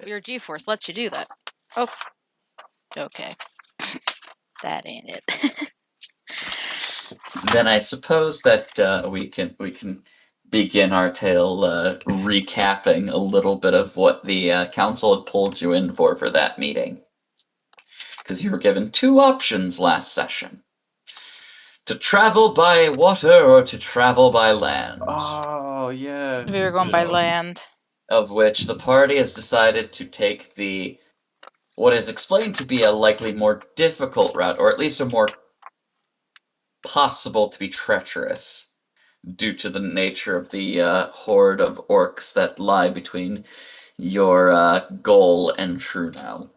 Your G-force lets you do that. Oh, okay. That ain't it. Then I suppose that we can begin our tale recapping a little bit of what the council had pulled you in for that meeting. Because you were given two options last session: to travel by water or to travel by land. Oh, yeah. We were going by land. Of which the party has decided to take what is explained to be a likely more difficult route, or at least a more possible to be treacherous, due to the nature of the horde of orcs that lie between your goal and Trunau.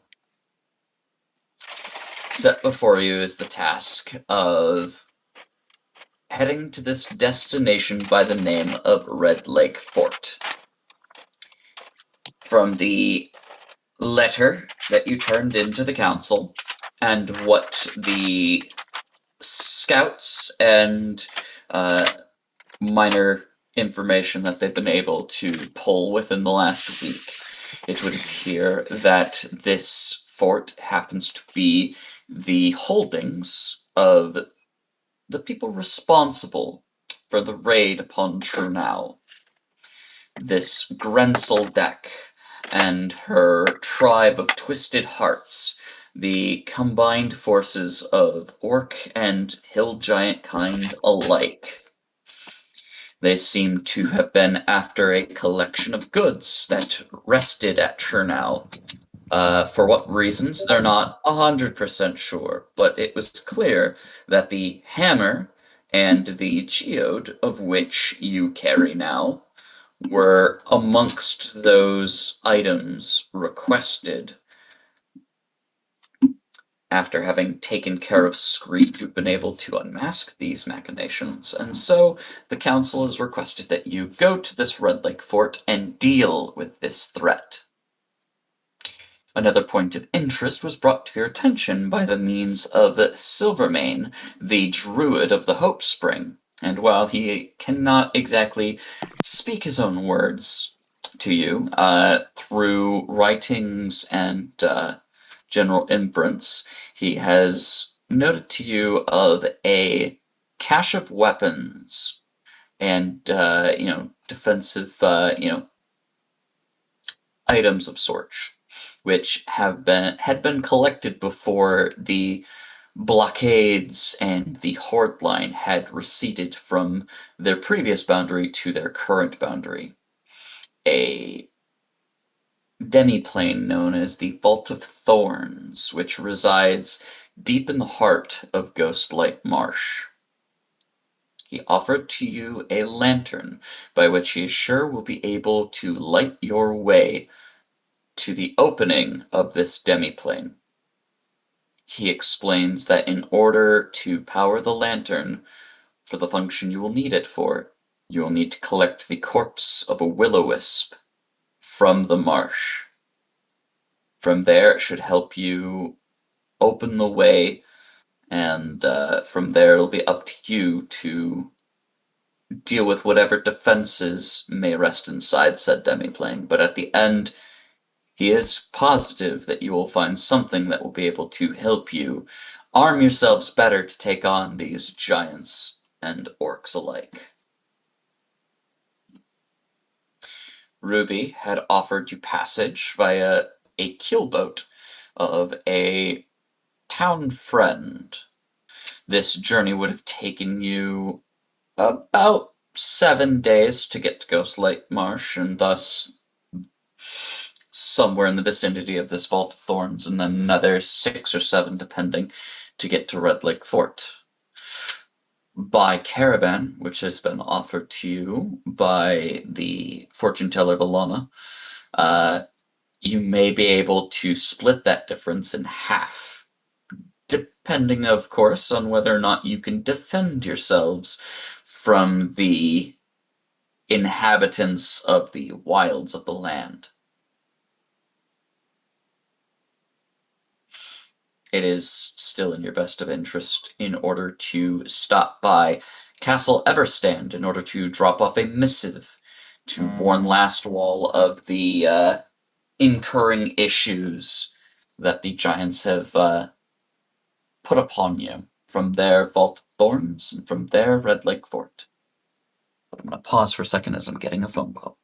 Set before you is the task of heading to this destination by the name of Red Lake Fort. From the letter that you turned into the council, and what the scouts and minor information that they've been able to pull within the last week, it would appear that this fort happens to be the holdings of the people responsible for the raid upon Trunau. This Grensel Deck and her tribe of twisted hearts, the combined forces of orc and hill giant kind alike. They seem to have been after a collection of goods that rested at Trunau. For what reasons, they're not 100% sure, but it was clear that the hammer and the geode, of which you carry now, were amongst those items requested. After having taken care of Screed, you've been able to unmask these machinations, and so the council has requested that you go to this Red Lake Fort and deal with this threat. Another point of interest was brought to your attention by the means of Silvermane, the druid of the Hope Spring, and while he cannot exactly speak his own words to you through writings and general inference, he has noted to you of a cache of weapons and defensive items of sorts, which had been collected before the blockades and the horde line had receded from their previous boundary to their current boundary. A demiplane known as the Vault of Thorns, which resides deep in the heart of Ghostlight Marsh. He offered to you a lantern by which he is sure will be able to light your way to the opening of this demiplane. He explains that in order to power the lantern for the function you will need it for, you will need to collect the corpse of a will-o-wisp from the marsh. From there, it should help you open the way, and from there, it'll be up to you to deal with whatever defenses may rest inside said demiplane. But at the end, he is positive that you will find something that will be able to help you arm yourselves better to take on these giants and orcs alike. Ruby had offered you passage via a keelboat of a town friend. This journey would have taken you about 7 days to get to Ghostlight Marsh, and thus somewhere in the vicinity of this Vault of Thorns, and then another 6 or 7, depending, to get to Red Lake Fort. By caravan, which has been offered to you by the fortune teller Valona, you may be able to split that difference in half, depending, of course, on whether or not you can defend yourselves from the inhabitants of the wilds of the land. It is still in your best of interest in order to stop by Castle Everstand in order to drop off a missive to warn Lastwall of the incurring issues that the giants have put upon you from their Vault of Thorns and from their Red Lake Fort. But I'm going to pause for a second as I'm getting a phone call.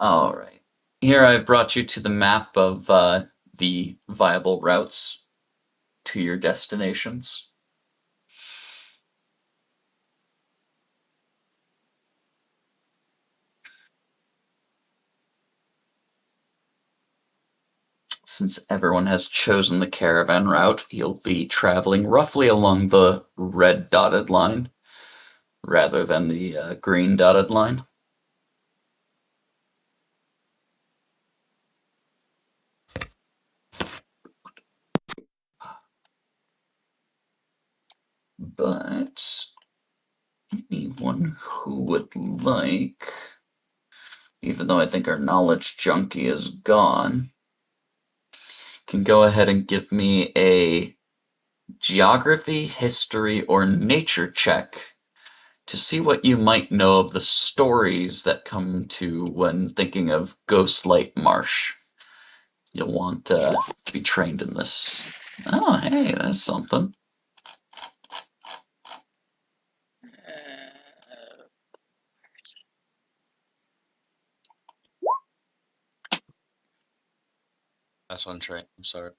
All right. Here I've brought you to the map of the viable routes to your destinations. Since everyone has chosen the caravan route, you'll be traveling roughly along the red dotted line rather than the green dotted line. But anyone who would like, even though I think our knowledge junkie is gone, can go ahead and give me a geography, history, or nature check to see what you might know of the stories that come to when thinking of Ghostlight Marsh. You'll want to be trained in this. Oh, hey, that's something. That's one trait. I'm sorry.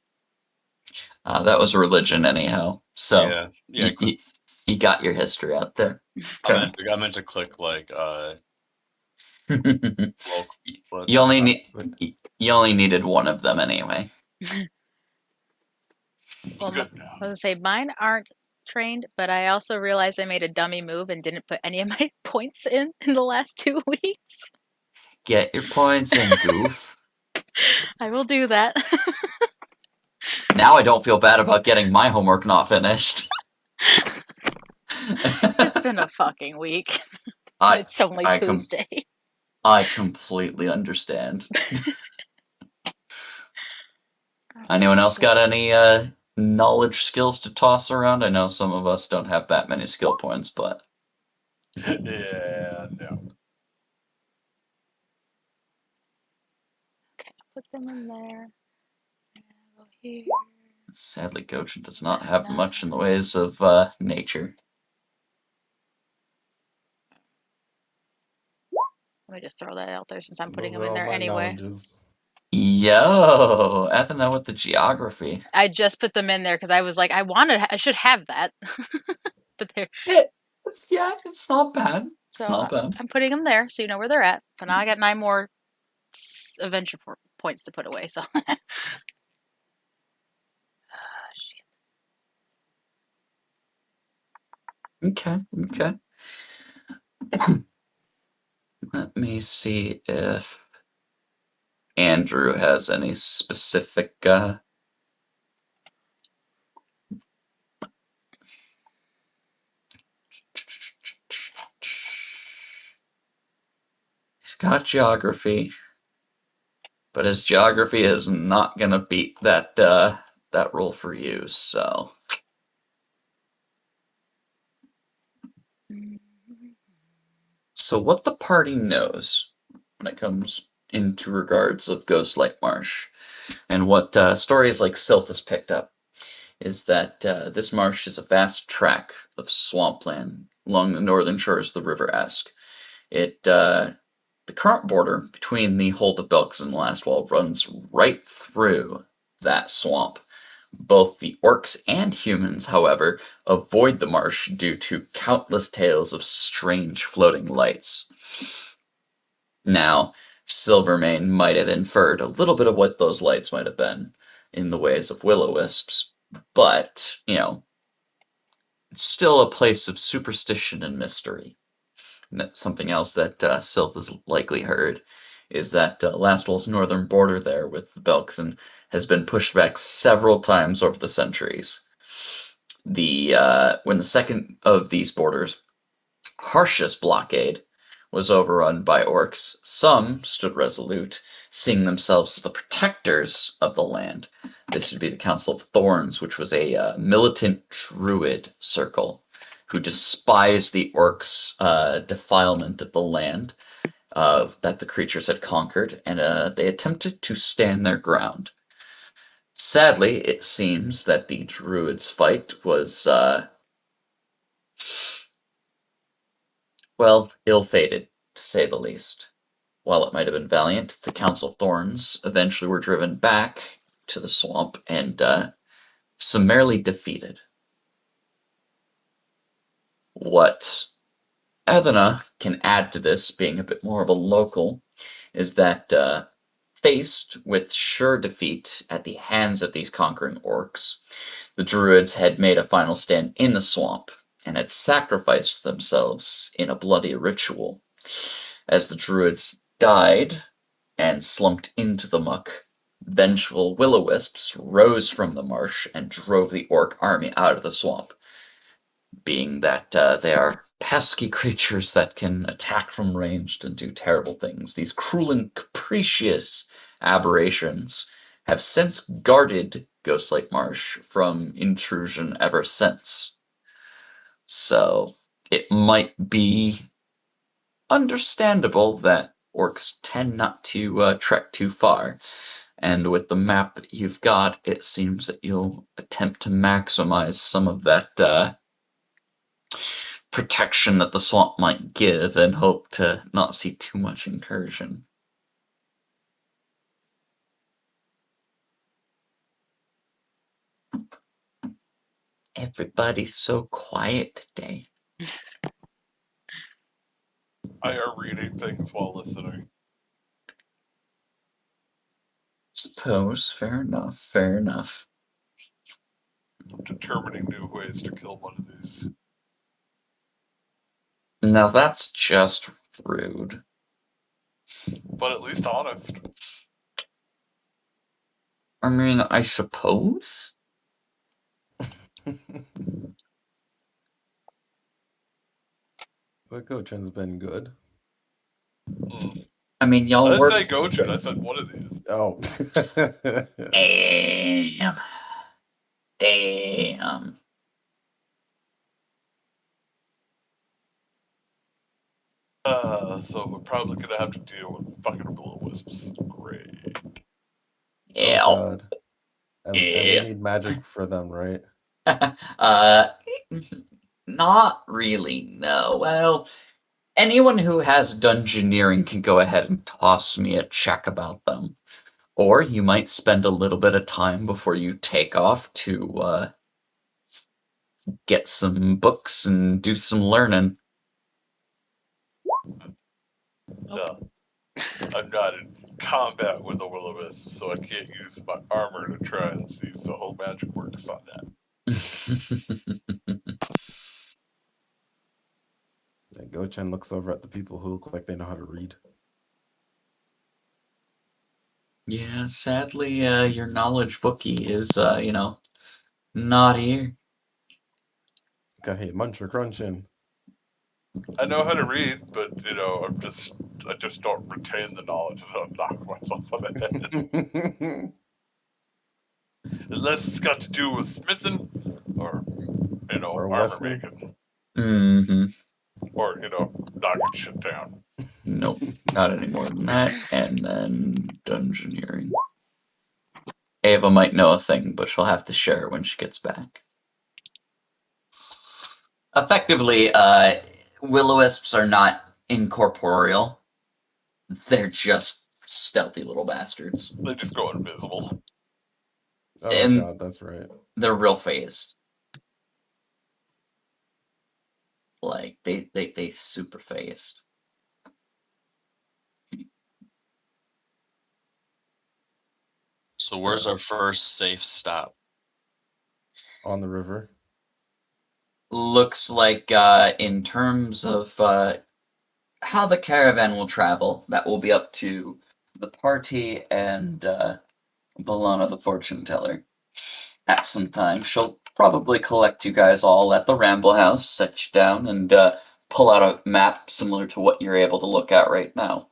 That was religion anyhow. So Yeah. you got your history out there. I meant to click like local. But you only needed one of them anyway. Well, good. I was gonna say mine aren't trained, but I also realized I made a dummy move and didn't put any of my points in the last 2 weeks. Get your points in, goof. I will do that. Now I don't feel bad about getting my homework not finished. It's been a fucking week. It's only Tuesday. I completely understand. Anyone else got any knowledge skills to toss around? I know some of us don't have that many skill points, but Yeah. Okay, I'll put them in there. Go here. Sadly, Goshen does not have much in the ways of nature. Let me just throw that out there since I'm putting them in there anyway. Yo, Ethna with the geography. I just put them in there because I was like, I should have that. But there. Yeah, it's not bad. It's not bad. I'm putting them there so you know where they're at. But now I got 9 more adventure points to put away. So. Shit. Okay. Let me see if Andrew has any specific He's got geography, but his geography is not gonna beat that roll for you, so. So what the party knows when it comes into regards of Ghostlight Marsh, and what stories like Sylph has picked up, is that this marsh is a vast tract of swampland along the northern shores of the River Esk. The current border between the Hold of Belks and the Last Wall runs right through that swamp. Both the orcs and humans, however, avoid the marsh due to countless tales of strange floating lights. Now, Silvermane might have inferred a little bit of what those lights might have been in the ways of will-o-wisps, but, it's still a place of superstition and mystery. Something else that Sylph has likely heard is that Lastwell's northern border there with the Belkzen has been pushed back several times over the centuries. When the second of these borders, harshest blockade, was overrun by orcs, some stood resolute, seeing themselves as the protectors of the land. This would be the Council of Thorns, which was a militant druid circle who despised the orcs' defilement of the land that the creatures had conquered, and they attempted to stand their ground. Sadly, it seems that the druids' fight was, ill-fated, to say the least. While it might have been valiant, the Council of Thorns eventually were driven back to the swamp and summarily defeated. What Athena can add to this, being a bit more of a local, is that faced with sure defeat at the hands of these conquering orcs, the druids had made a final stand in the swamp and had sacrificed themselves in a bloody ritual. As the druids died and slumped into the muck, vengeful will-o-wisps rose from the marsh and drove the orc army out of the swamp. Being that they are pesky creatures that can attack from ranged and do terrible things, these cruel and capricious aberrations have since guarded Ghostlake Marsh from intrusion ever since. So it might be understandable that orcs tend not to trek too far. And with the map that you've got, it seems that you'll attempt to maximize some of that protection that the swamp might give and hope to not see too much incursion. Everybody's so quiet today. I are reading things while listening. Suppose. Fair enough. Fair enough. I'm determining new ways to kill one of these. Now that's just rude. But at least honest. I mean, I suppose. But Gochen's been good. I mean, I y'all didn't work. say Gochin, I said one of these. Oh. Damn. Damn. So we're probably gonna have to deal with fucking will-o-wisps. Great. Oh Yeah. god. And we Yeah. need magic for them, right? Not really, no. Well, anyone who has dungeoneering can go ahead and toss me a check about them. Or you might spend a little bit of time before you take off to get some books and do some learning. No. I'm not in combat with a will-o-wisp, so I can't use my armor to try and see if the whole magic works on that. And Gochen looks over at the people who look like they know how to read. Yeah, sadly, your knowledge bookie is, not here. Okay, hey, munch or crunching. I know how to read, but I just don't retain the knowledge, and I'll knock myself on the head. Unless it's got to do with smithing, or Or armor Weston. making, Mm-hmm. or knocking shit down. Nope, not any more than that. And then dungeoneering. Ava might know a thing, but she'll have to share it when she gets back. Effectively, will-o-wisps are not incorporeal. They're just stealthy little bastards. They just go invisible. Oh And god, that's right. they're real phased. Like, they super phased. So where's our first safe stop? On the river. Looks like, in terms of how the caravan will travel, that will be up to the party and Balana the fortune teller. At some time, she'll probably collect you guys all at the Ramble House, set you down, and pull out a map similar to what you're able to look at right now.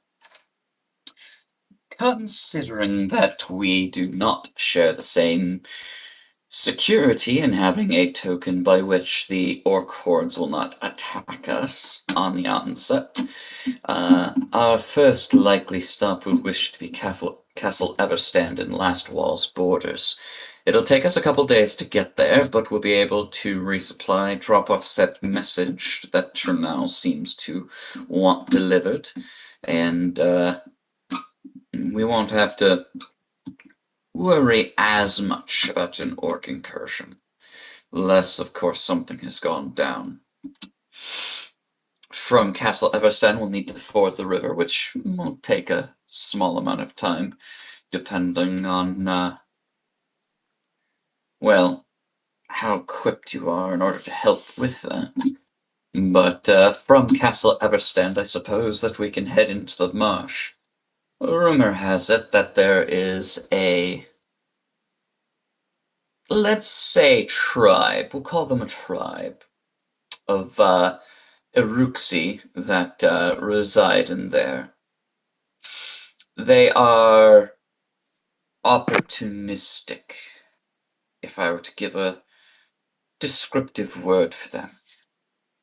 Considering that we do not share the same security in having a token by which the orc hordes will not attack us on the onset, our first likely stop will wish to be Castle Everstand in Last Wall's borders. It'll take us a couple days to get there, but we'll be able to resupply, drop off said message that Trunau seems to want delivered, and we won't have to worry as much about an orc incursion. Unless, of course, something has gone down. From Castle Everstan, we'll need to ford the river, which will take a small amount of time, depending on, how equipped you are in order to help with that. But from Castle Everstand, I suppose that we can head into the marsh. Rumor has it that there is a, let's say, tribe. We'll call them a tribe of Eruxi that reside in there. They are opportunistic, if I were to give a descriptive word for them.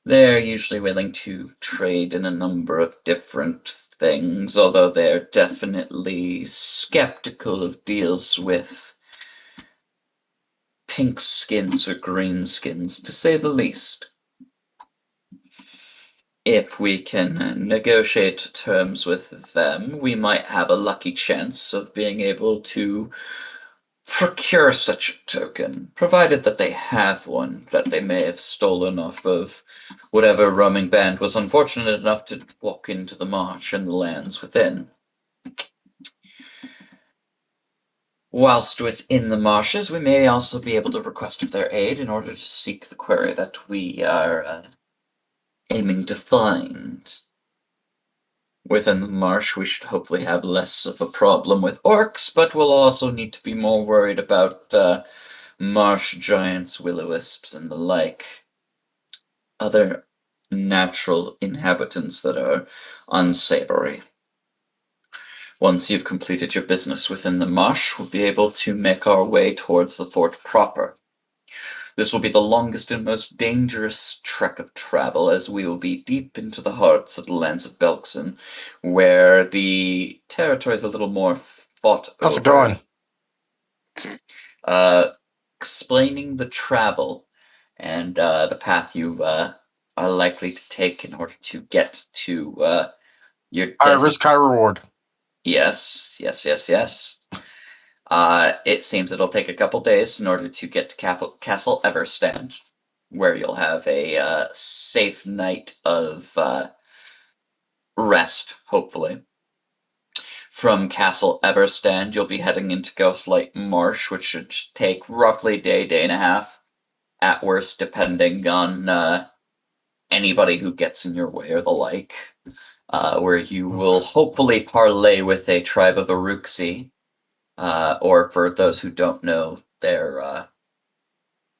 They're usually willing to trade in a number of different things, although they're definitely skeptical of deals with pink skins or green skins, to say the least. If we can negotiate terms with them, we might have a lucky chance of being able to procure such a token, provided that they have one that they may have stolen off of whatever roaming band was unfortunate enough to walk into the marsh and the lands within. Whilst within the marshes, we may also be able to request of their aid in order to seek the quarry that we are aiming to find. Within the marsh, we should hopefully have less of a problem with orcs, but we'll also need to be more worried about marsh giants, will-o-wisps, and the like. Other natural inhabitants that are unsavory. Once you've completed your business within the marsh, we'll be able to make our way towards the fort proper. This will be the longest and most dangerous trek of travel, as we will be deep into the hearts of the lands of Belkson, where the territory is a little more fought How's it over. going? Explaining the travel and the path you are likely to take in order to get to your High desert. risk, high reward. Yes. It seems it'll take a couple days in order to get to Castle Everstand, where you'll have a safe night of rest, hopefully. From Castle Everstand, you'll be heading into Ghostlight Marsh, which should take roughly day and a half, at worst, depending on anybody who gets in your way or the like, where you will hopefully parlay with a tribe of Aruxi, or for those who don't know their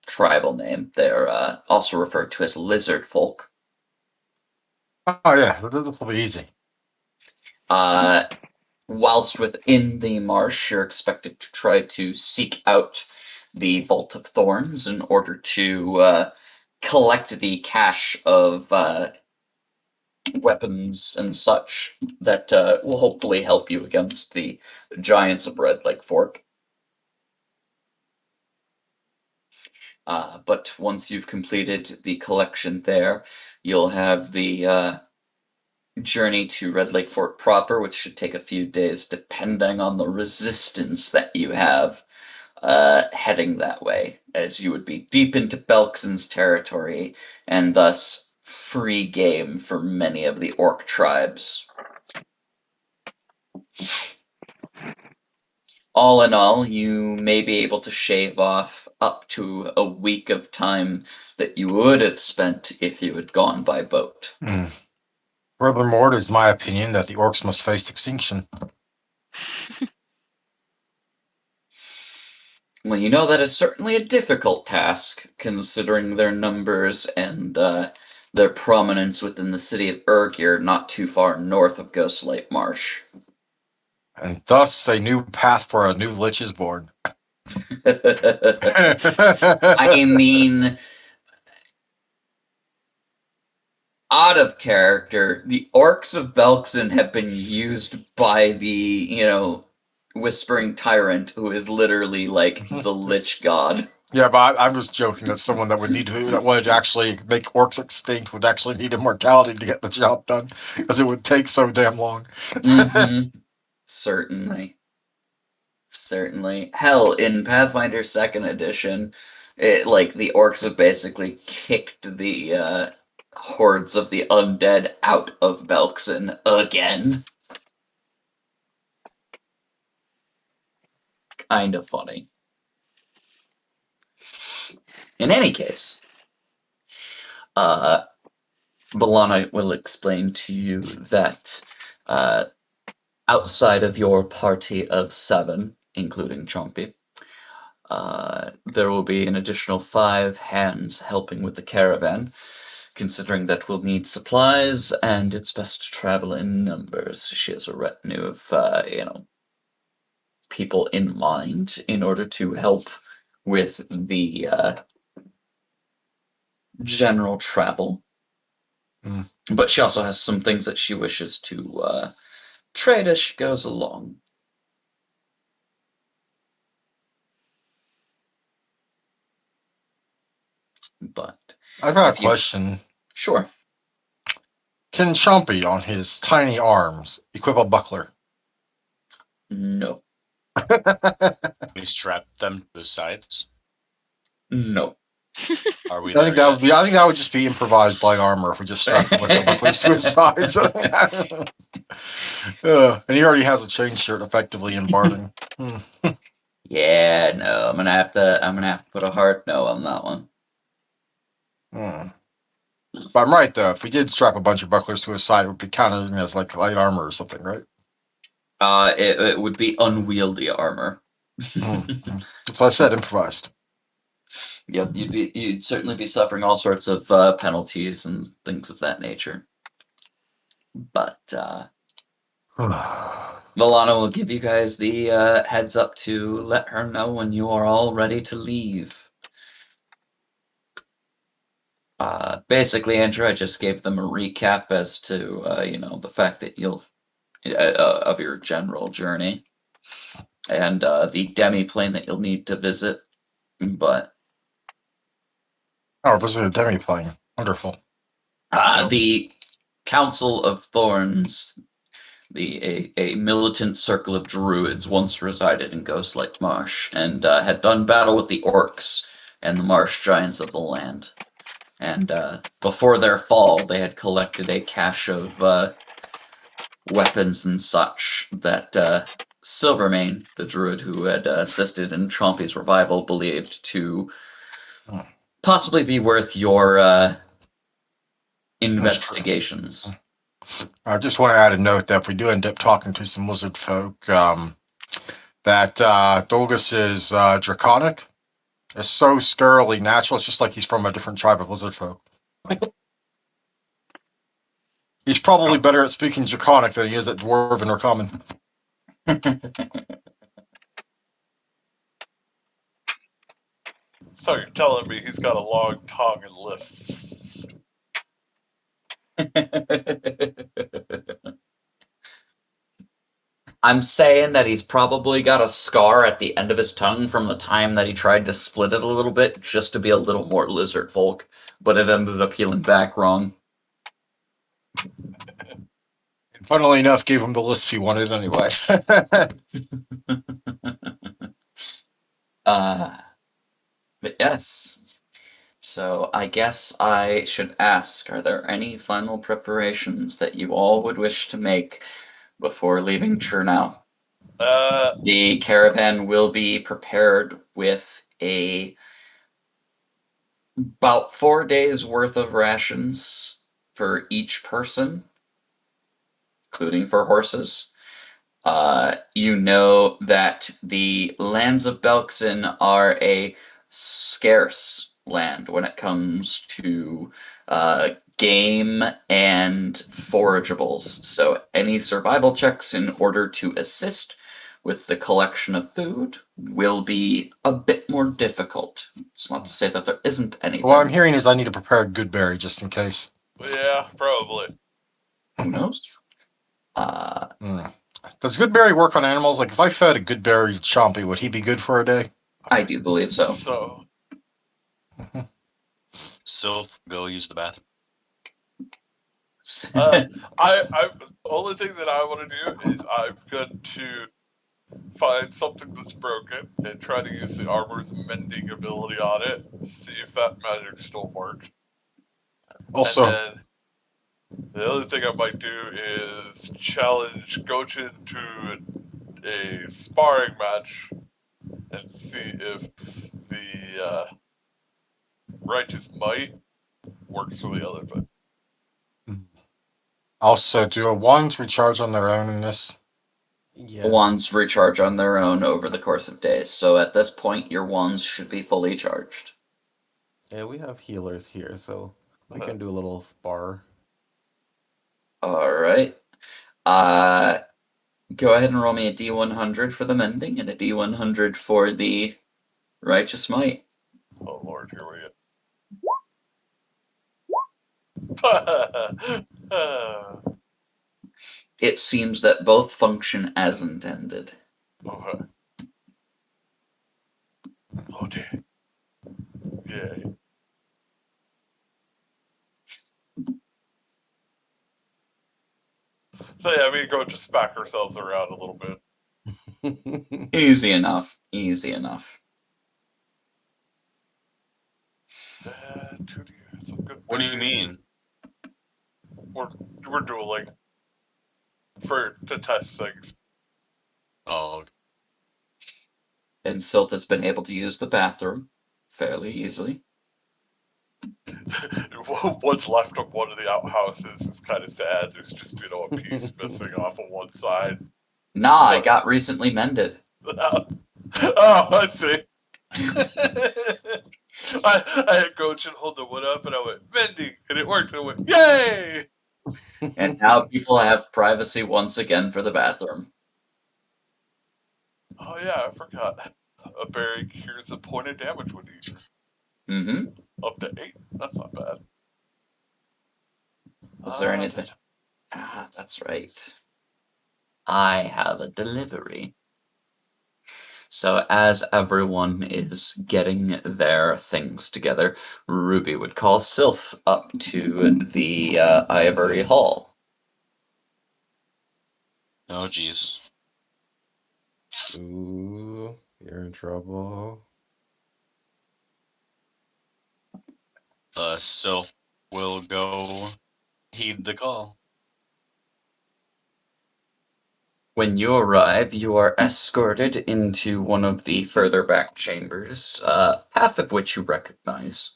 tribal name, they're also referred to as lizard folk. Oh yeah, this will be easy. Whilst within the marsh, you're expected to try to seek out the Vault of Thorns in order to collect the cache of weapons and such that will hopefully help you against the giants of Red Lake Fort. But once you've completed the collection there, you'll have the journey to Red Lake Fort proper, which should take a few days depending on the resistance that you have heading that way, as you would be deep into Belkson's territory and thus free game for many of the orc tribes. All in all, you may be able to shave off up to a week of time that you would have spent if you had gone by boat. Furthermore, it is my opinion that the orcs must face extinction. Well, you know, that is certainly a difficult task, considering their numbers and their prominence within the city of Urgir, not too far north of Ghostlight Marsh. And thus a new path for a new lich is born. I mean, out of character, the orcs of Belkson have been used by the, Whispering Tyrant, who is literally like the Lich God. Yeah, but I was joking that someone that wanted to actually make orcs extinct would actually need immortality to get the job done, because it would take so damn long. Mm-hmm. Certainly. Hell, in Pathfinder 2nd Edition, the orcs have basically kicked the hordes of the undead out of Belkson again. Kind of funny. In any case, Balana will explain to you that outside of your party of 7, including Chompy, there will be an additional 5 hands helping with the caravan, considering that we'll need supplies and it's best to travel in numbers. She has a retinue of, people in mind in order to help with the general travel. But she also has some things that she wishes to trade as she goes along. But I've got a question. Sure. Can Chompy, on his tiny arms, equip a buckler? No. We strap them to the sides. No. Are we I there think that yet? would be. I think that would just be improvised light armor if we just strapped a bunch of bucklers to his sides. And he already has a chain shirt effectively in Barding. Yeah, no, I'm gonna have to put a hard no on that one. But I'm right though. If we did strap a bunch of bucklers to his side, it would be counted as like light armor or something, right? It would be unwieldy armor. That's what I said. Improvised. Yep, you'd certainly be suffering all sorts of penalties and things of that nature. But Milana will give you guys the heads up to let her know when you are all ready to leave. Basically, Andrew, I just gave them a recap as to the fact that you'll of your general journey and the demi-plane that you'll need to visit. But Oh, visited demi-plane. Wonderful. the Council of Thorns, a militant circle of druids, once resided in Ghostlake Marsh and had done battle with the orcs and the marsh giants of the land. And before their fall, they had collected a cache of weapons and such that Silvermane, the druid who had assisted in Chompy's revival, believed to possibly be worth your investigations. I just want to add a note that if we do end up talking to some lizard folk, that Dolgus is draconic. It's so scarily natural. It's just like he's from a different tribe of lizard folk. He's probably better at speaking draconic than he is at dwarven or common. So you're telling me he's got a long tongue and lisps? I'm saying that he's probably got a scar at the end of his tongue from the time that he tried to split it a little bit just to be a little more lizard folk, but it ended up healing back wrong. And funnily enough, gave him the lisp he wanted anyway. But yes. So I guess I should ask, are there any final preparations that you all would wish to make before leaving Trunau? The caravan will be prepared with about 4 days worth of rations for each person, including for horses. You know that the lands of Belkzen are a scarce land when it comes to game and forageables. So any survival checks in order to assist with the collection of food will be a bit more difficult. It's not to say that there isn't anything. What I'm hearing is I need to prepare a good berry just in case. Yeah, probably. Who knows? Does good berry work on animals? Like if I fed a good berry Chompy, would he be good for a day? I do believe so. So, Sylph, go use the bathroom. I only thing that I want to do is I'm going to find something that's broken and try to use the armor's mending ability on it, see if that magic still works. Also, And then the other thing I might do is challenge Gochin to a sparring match and see if the righteous might works for the other thing. also, do wands recharge on their own in this? Yeah. Wands recharge on their own over the course of days. So at this point, your wands should be fully charged. Yeah, we have healers here, so we can do a little spar. All right. Go ahead and roll me a D100 for the mending and a D100 for the righteous might. Oh Lord, here we go. It seems that both function as intended. Okay. Oh dear. Yay. So yeah, we go just back ourselves around a little bit. Easy enough. Easy enough. That 2D, some good. What do you mean? We're dueling to test things. Oh, And Sylth has been able to use the bathroom fairly easily. What's left of one of the outhouses is kind of sad. There's just a piece missing off of one side. Nah, I got recently mended. Oh, I see. I had Gochin hold the wood up and I went, mending, and it worked, and I went, yay! And now people have privacy once again for the bathroom. Oh yeah, I forgot. A berry cures a point of damage when eaten. Mm-hmm. Up to 8. That's not bad. Was there anything? That's right. I have a delivery. So as everyone is getting their things together, Ruby would call Sylph up to the Ivory Hall. oh, geez. Ooh, you're in trouble. Sylph will go heed the call. When you arrive, you are escorted into one of the further back chambers, half of which you recognize.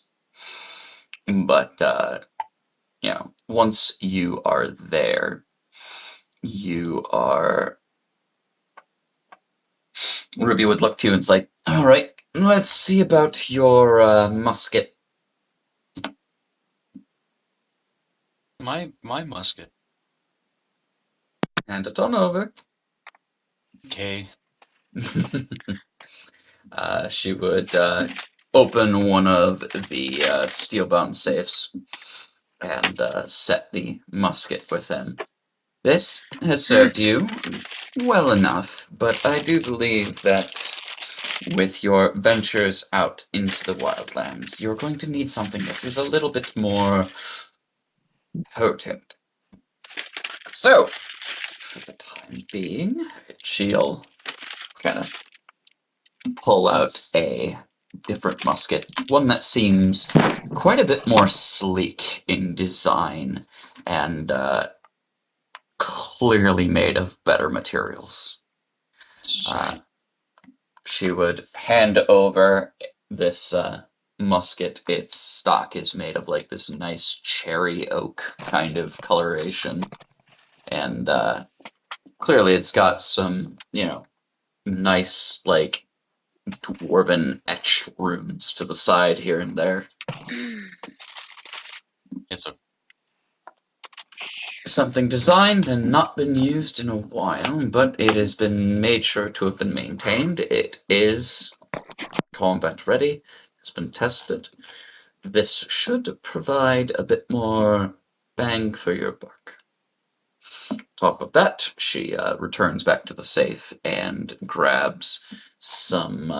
But, once you are there, you are... Ruby would look to you and it's like, all right, let's see about your musket. My musket. Hand it on over. Okay. She would open one of the steel-bound safes and set the musket within. This has served you well enough, but I do believe that with your ventures out into the wildlands, you're going to need something that is a little bit more potent. So, for the time being, she'll kind of pull out a different musket, one that seems quite a bit more sleek in design and clearly made of better materials. Sweet. She would hand over this musket. Its stock is made of like this nice cherry oak kind of coloration, and clearly it's got some, nice like dwarven etched runes to the side here and there. It's a Something designed and not been used in a while, but it has been made sure to have been maintained. It is combat ready, has been tested. This should provide a bit more bang for your buck. Top of that, she returns back to the safe and grabs some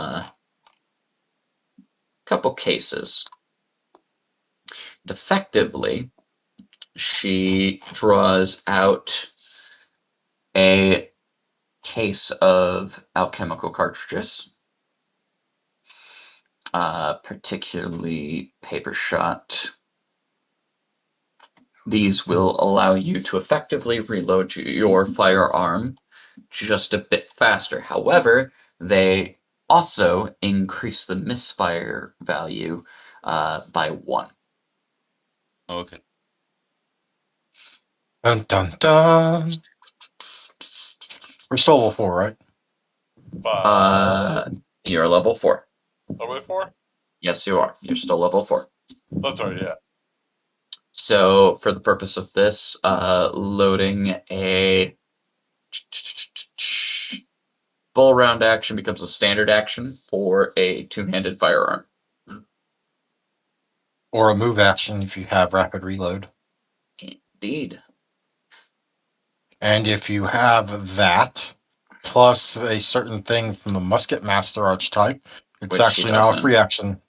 couple cases. Effectively, she draws out a case of alchemical cartridges, particularly paper shot. These will allow you to effectively reload your firearm just a bit faster. However, they also increase the misfire value by 1. okay. Dun dun dun. We're still level 4, right? 5. You're level 4. Are we 4? Yes, you are. You're still level 4. That's right, yeah. So, for the purpose of this, loading a full round action becomes a standard action for a two-handed firearm. Or a move action if you have rapid reload. Indeed. And if you have that, plus a certain thing from the Musket Master archetype, it's Which she actually now a doesn't. free action.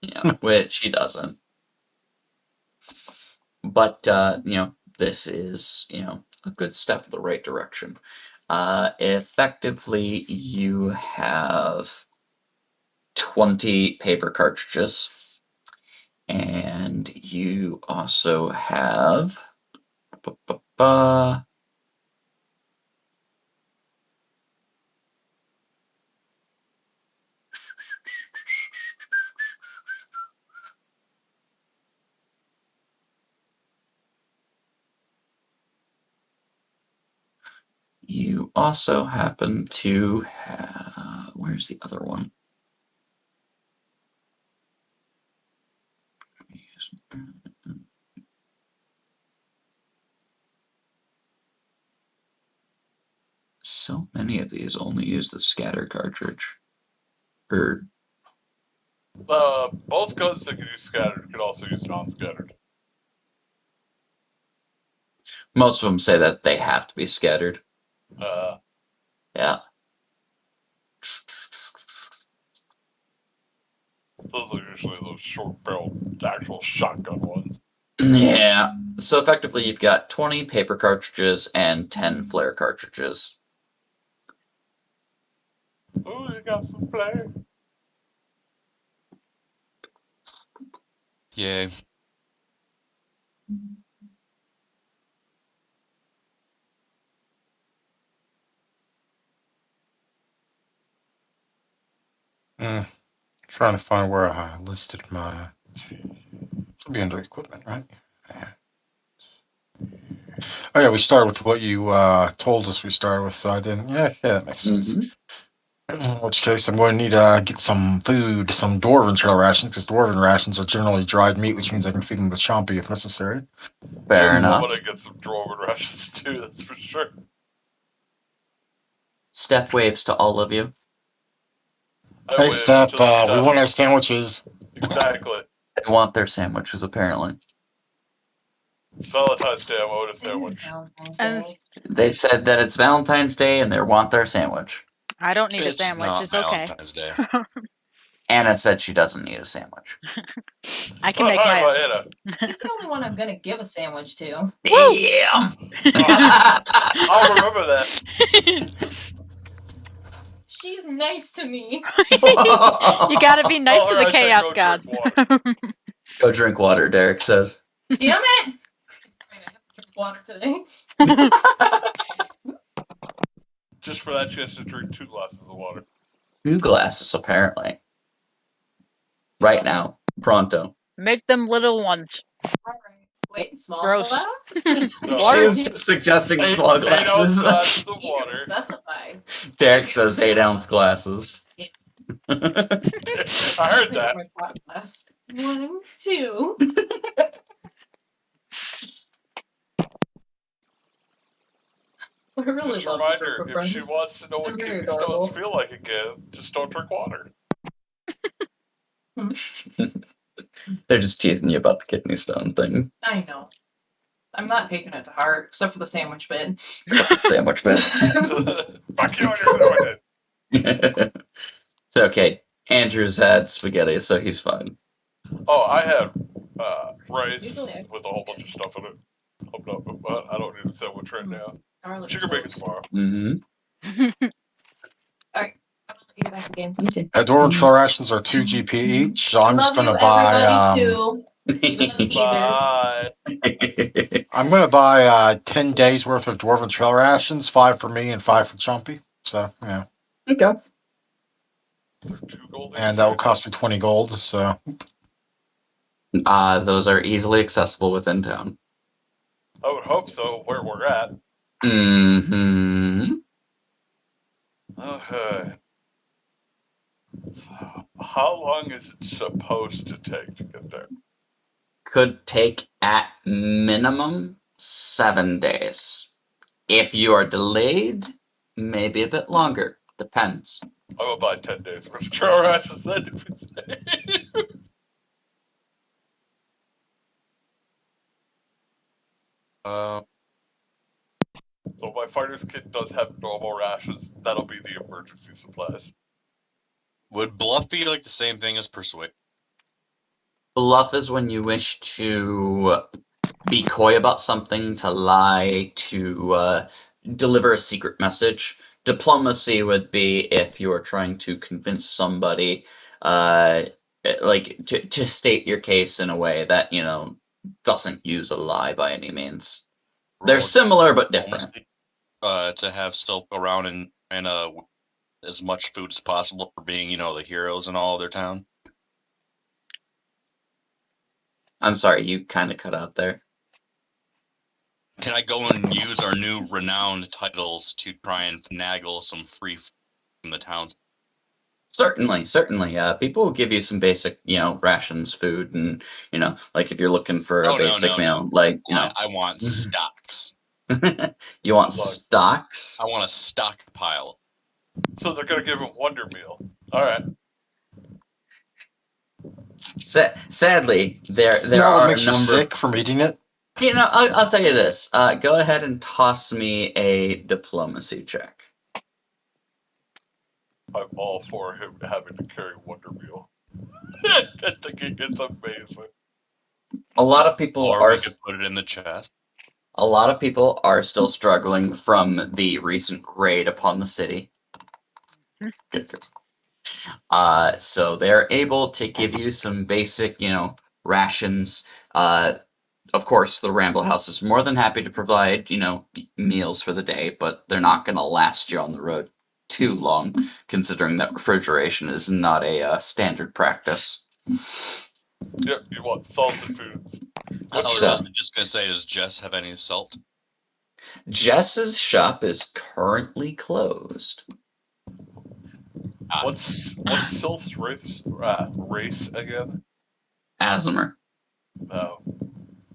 Yeah, which he doesn't. But, this is, a good step in the right direction. Effectively, you have 20 paper cartridges. And you also have... You also happen to have... Where's the other one? So many of these only use the scatter cartridge. Or Most guns that can use scattered can also use non-scattered. most of them say that they have to be scattered. Yeah. Those are usually those short-barreled actual shotgun ones. Yeah. So effectively, you've got 20 paper cartridges and 10 flare cartridges. Ooh, you got some flare. Yay. Trying to find where I listed my. Should be under equipment, right? Yeah. Oh yeah, we started with what you told us we started with, so I didn't. Yeah, that makes sense. In which case, I'm going to need to get some food, some dwarven trail rations, because dwarven rations are generally dried meat, which means I can feed them with chompy if necessary. Fair I'm enough. gonna get some dwarven rations too, that's for sure. Steph waves to all of you. I Hey, wave Steph, to the we staff. want our sandwiches. Exactly. They want their sandwiches, apparently. It's Valentine's Day, I want a sandwich. And They said that it's Valentine's Day and they want their sandwich. I don't need a It's sandwich. not It's okay. Valentine's Day. Anna said she doesn't need a sandwich. I can Oh, make hi, my own. Anna. She's the only one I'm gonna give a sandwich to. Damn! I'll remember that. She's nice to me. You gotta be nice to the I said chaos go god. drink water. Go drink water, Derek says. Damn it! I have to drink water today. Just for that, she has to drink 2 glasses of water. 2 glasses, apparently. Right now. Pronto. Make them little ones. Alright. Wait, small Gross. glass? No. She was just suggesting small 8 ounce glasses. glasses of You water. specified. Derek says 8-ounce glasses. I heard that. My pot glass. 1, 2. I really Just a love reminder, her if she friends. wants to know what They're very kidney adorable. stones feel like again, just don't drink water. They're just teasing you about the kidney stone thing. I know. I'm not taking it to heart, except for the sandwich bit. Sandwich bit. Fuck you on your sandwich. It's okay. Andrew's had spaghetti, so he's fine. Oh, I had rice Usually I- with a whole bunch of stuff in it. But I don't need a sandwich right now. Garlic She can make it toast. tomorrow. Mm-hmm. I'm gonna let you back again. Dwarven trail rations are 2 GP each, so I'm just going to buy. Too. Even the teasers. Bye. I'm going to buy 10 days worth of dwarven trail rations, 5 for me and 5 for Chompy. So yeah, Okay. 2 gold. and that will cost me 20 gold. So Those are easily accessible within town. I would hope so, where we're at. Mm-hmm. Okay. So, how long is it supposed to take to get there? Could take at minimum 7 days. If you are delayed, maybe a bit longer. Depends. I'm gonna buy 10 days worth of trail rations then if it's So my fighter's kit does have normal rations. That'll be the emergency supplies. Would bluff be like the same thing as persuade? Bluff is when you wish to be coy about something, to lie, to deliver a secret message. Diplomacy would be if you are trying to convince somebody, like to state your case in a way that doesn't use a lie by any means. They're Roll similar but different. to have stealth go around and as much food as possible for being, the heroes in all of their town. I'm sorry, you kind of cut out there. Can I go and use our new renowned titles to try and finagle some free from the towns? Certainly. People will give you some basic, rations, food, and like if you're looking for a basic meal, like I want stocks. You want Look. stocks? I want a stockpile. So they're gonna give him Wonder Meal. All right. Sadly, there What are a makes you number. sick from eating it? I'll tell you this. Go ahead and toss me a diplomacy check. I'm all for him having to carry Wonder Meal. I think it's amazing. A lot of people Or we could put it in the chest. A lot of people are still struggling from the recent raid upon the city. So they're able to give you some basic, rations. Of course, the Ramble House is more than happy to provide, meals for the day, but they're not going to last you on the road too long, considering that refrigeration is not a standard practice. Yep, you want salted foods. I was So- just going to say, does Jess have any salt? Jess's shop is currently closed. What's Sylph's race again? Asimer. No.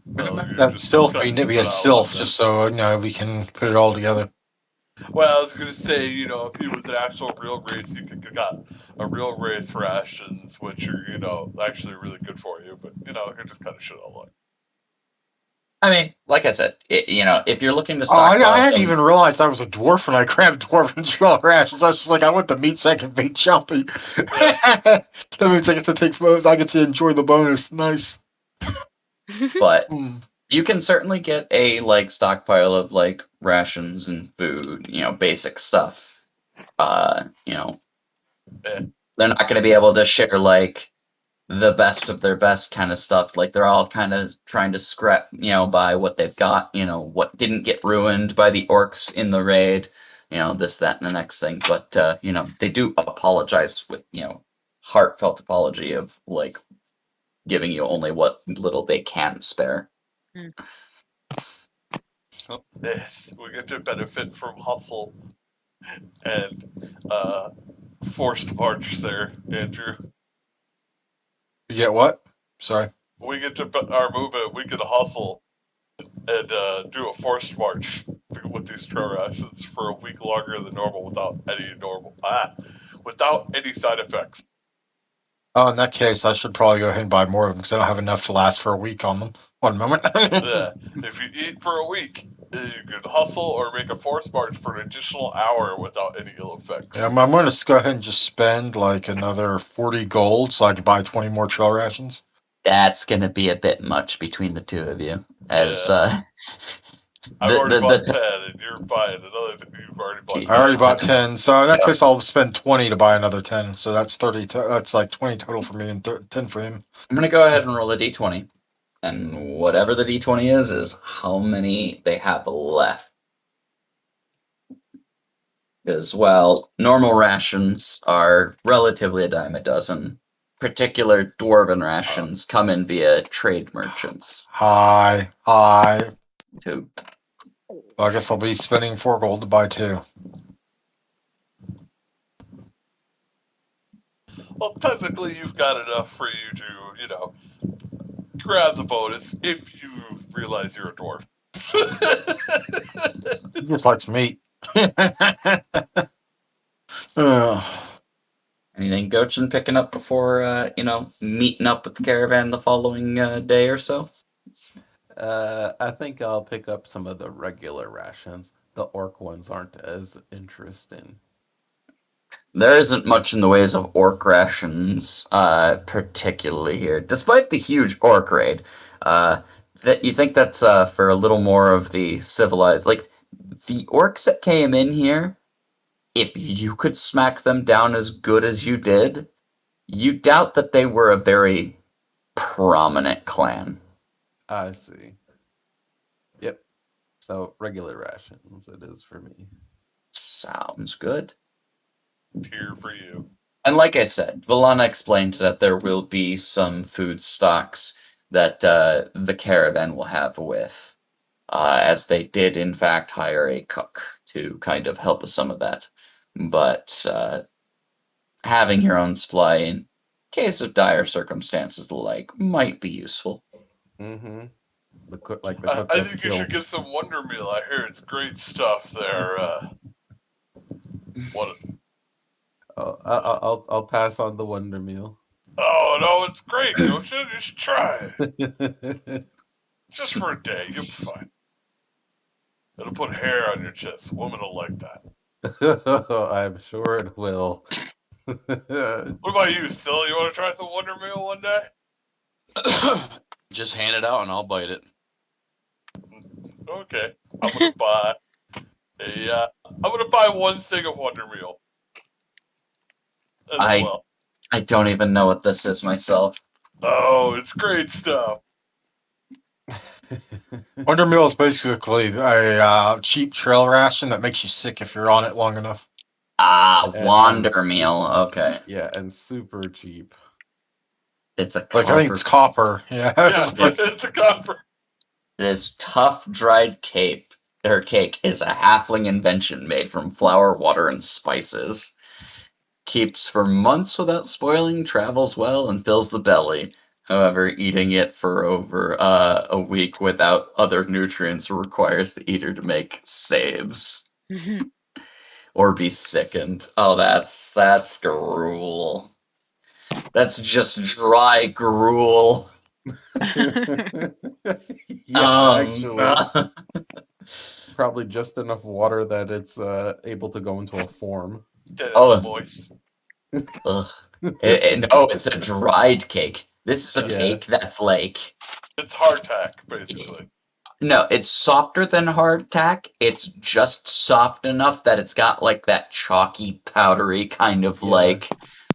Well, you're That just Sylph cutting be a it out Sylph, then. just so we can put it all together. Well, I was gonna say, if he was an actual real race, you could got a real race rations, which are, actually really good for you. But you're just kind of shit all luck. I mean, like I said, if you're looking to Oh, I stockpile hadn't some, even realized I was a dwarf when I grabbed dwarven shell rations. I was just like, I want the meat so I can be jumpy. That means I get to enjoy the bonus. Nice. but Mm. you can certainly get a stockpile of rations and food, basic stuff. They're not going to be able to share the best of their best kind of stuff. Like they're all kind of trying to scrap, by what they've got, what didn't get ruined by the orcs in the raid, this, that, and the next thing. But they do apologize with, heartfelt apology of giving you only what little they can spare. Yes, we get to benefit from hustle and forced march there, Andrew. You get what? Sorry. We get to our movement. We can hustle and do a forced march with these trail rations for a week longer than normal without any side effects. Oh, in that case, I should probably go ahead and buy more of them because I don't have enough to last for a week on them. One moment. Yeah, if you eat for a week, you can hustle or make a forced march for an additional hour without any ill effects. I'm going to go ahead and just spend another 40 gold so I can buy 20 more trail rations. That's going to be a bit much between the two of you. As I've already bought 10, and you're buying another. You've already bought 10. I already bought 10, so in that case, I'll spend 20 to buy another 10. So that's 30. That's 20 total for me and 10 for him. I'm going to go ahead and roll a d20. And whatever the d20 is how many they have left. Because, normal rations are relatively a dime a dozen. Particular dwarven rations come in via trade merchants. Hi. Who Well, I guess I'll be spending 4 gold to buy 2. Well, technically, you've got enough for you to, grab the bonus if you realize you're a dwarf. He just likes meat. Anything Gochin picking up before, meeting up with the caravan the following day or so? I think I'll pick up some of the regular rations. The orc ones aren't as interesting. There isn't much in the ways of orc rations, particularly here, despite the huge orc raid. That you think that's for a little more of the civilized, the orcs that came in here, if you could smack them down as good as you did, you doubt that they were a very prominent clan. I see. Yep. So regular rations it is for me. Sounds good. Here for you. And like I said, Valana explained that there will be some food stocks that the caravan will have with, as they did in fact hire a cook to kind of help with some of that. But having your own supply in case of dire circumstances the like might be useful. Mm-hmm. The cooked I up think you kill. should get some Wonder Meal. I hear it's great stuff there. What? I'll pass on the Wonder Meal. Oh no, it's great, Goshen. You should try it. Just for a day, you'll be fine. It'll put hair on your chest. Women will like that. I'm sure it will. What about you, Still? You want to try some Wonder Meal one day? Just hand it out and I'll bite it. Okay, I'm gonna buy I'm gonna buy one thing of Wonder Meal as well. I don't even know what this is myself. Oh, it's great stuff. Wonder Meal is basically a cheap trail ration that makes you sick if you're on it long enough. Wander meal. Okay. Yeah, and super cheap. It's a Like I think it's copper. Yeah. Yeah, Like, it's a copper. This tough dried cake is a halfling invention made from flour, water, and spices. Keeps for months without spoiling, travels well, and fills the belly. However, eating it for over a week without other nutrients requires the eater to make saves or be sickened. Oh, that's gruel. That's just dry gruel. Yeah, actually, uh, probably just enough water that it's able to go into a form. That is Oh. moist. Ugh. No, it's a dried cake. This is a Yeah. cake that's like It's hardtack, basically. no, it's softer than hardtack. It's just soft enough that it's got like that chalky, powdery kind of Yeah. like.